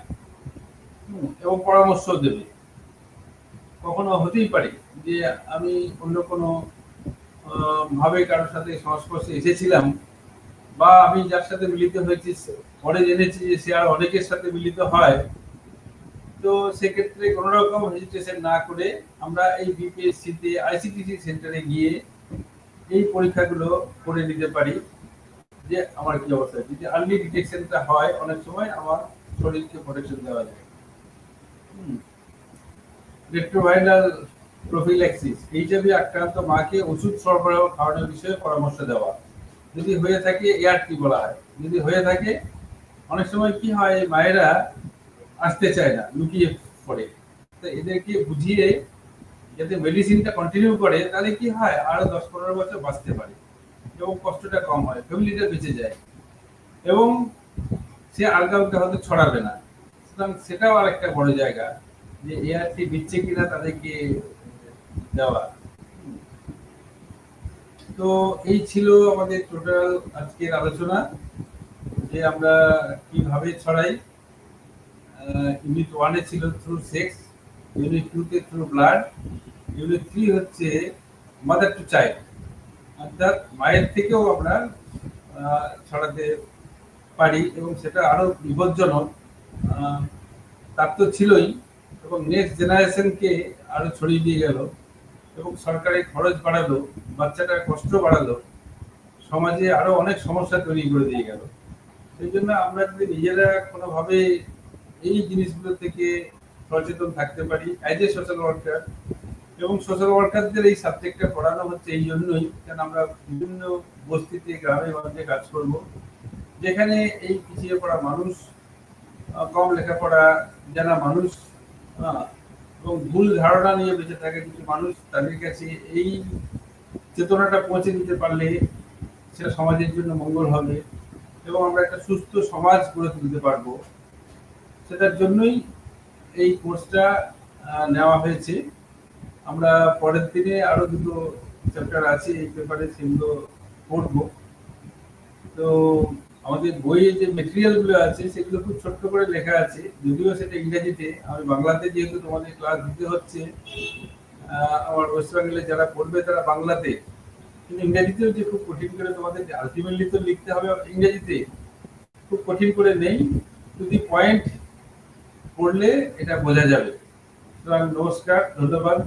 এবং পরামর্শ দেবে। কখনো হতেই পারে যে আমি অন্য কোনো ভাবে কারোর সাথে সংস্পর্শে এসেছিলাম, বা আমি যার সাথে মিলিত হয়েছি পরে জেনেছি যে সে আর অনেকের সাথে মিলিত হয়। তো সেক্ষেত্রে কোনো রকম হেজিটেশন না করে আমরা এই বিপিএসসি তে আইসিটিসি সেন্টারে গিয়ে এই পরীক্ষাগুলো করে নিতে পারি যে আমার কি অবস্থা। যদি আর্লি ডিটেকশনটা হয়, অনেক সময় আমার শরীরকে প্রোটেকশন দেওয়া যায়। রেট্রোভাইরাল প্রফিল্যাক্সিস, এইচআইভি আক্রান্ত মাকে ওষুধ সরবরাহ খাওয়ানোর বিষয়ে পরামর্শ দেওয়া। যদি হয়ে থাকে এআরটি বলা হয়, যদি হয়ে থাকে অনেক সময় কি হয়, মায়েরা আসতে চায় না, লুকিয়ে পড়ে, তো এদেরকে বুঝিয়ে যাতে মেডিসিনটা কন্টিনিউ করে, তাহলে কি হয় আরো 10-15 বছর বাঁচতে পারে এবং কষ্টটা কম হয়, ফ্যামিলিটা বেঁচে যায় এবং সে আর কাউকে হয়তো ছড়াবে না। সুতরাং সেটাও আর একটা বড় জায়গা যে এআরটি দিচ্ছে কিনা তাদেরকে দেওয়া। তো এই ছিল আমাদের টোটাল আজকের আলোচনা, যে আমরা কিভাবে ছড়াই। ইউনিট 1 এ ছিল থ্রু সেক্স, ইউনিট 2 তে থ্রু ব্লাড, ইউনিট 3 হচ্ছে মাদার টু চাইল্ড, অর্থাৎ মায়ের থেকেও আমরা ছড়াতে পারি এবং সেটা আরো বিপজ্জনক। তার তো ছিলই, এবং নেক্সট জেনারেশনকে আরো ছড়িয়ে দিয়ে গেল এবং সরকারের খরচ বাড়ালো, বাচ্চাটার কষ্ট বাড়ালো, সমাজে আরো অনেক সমস্যা তৈরি করে দিয়ে গেল। সেই জন্য আমরা যদি নিজেরা কোনোভাবে এই জিনিসগুলো থেকে সচেতন থাকতে পারি অ্যাজ এ সোশ্যাল ওয়ার্কার, এবং সোশ্যাল ওয়ার্কারদের এই সাবজেক্টটা পড়ানো হচ্ছে এই জন্যই, কারণ আমরা বিভিন্ন বস্তিতে গ্রামে গঞ্জে কাজ করব, যেখানে এই পিছিয়ে পড়া মানুষ, কম লেখাপড়া জানা মানুষ এবং ভুল ধারণা নিয়ে বেঁচে থাকে কিছু মানুষ, তাদের কাছে এই চেতনাটা পৌঁছে দিতে পারলে সেটা সমাজের জন্য মঙ্গল হবে এবং আমরা একটা সুস্থ সমাজ গড়ে তুলতে পারবো। সেটার জন্যই এই কোর্সটা নেওয়া হয়েছে। আমরা পরের দিনে আরো দুটো চ্যাপ্টার আছে এই পেপারে, সেগুলো পড়বো। তো আমাদের বইয়ে যে মেটেরিয়াল গুলো আছে সেগুলো খুব ছোট্ট করে লেখা আছে, যদিও সেটা ইংরেজিতে। আমি বাংলাতে যেহেতু তোমাদের ক্লাস দিতে হচ্ছে, আমার ওয়েস্ট বেঙ্গলে যারা পড়বে তারা বাংলাতে, কিন্তু ইংরেজিতেও যে খুব কঠিন করে তোমাদের আলটিমেটলি তো লিখতে হবে ইংরেজিতে, খুব কঠিন করে নেই, টু দি পয়েন্ট পড়লে এটা বোঝা যাবে। সুতরাং নমস্কার, ধন্যবাদ।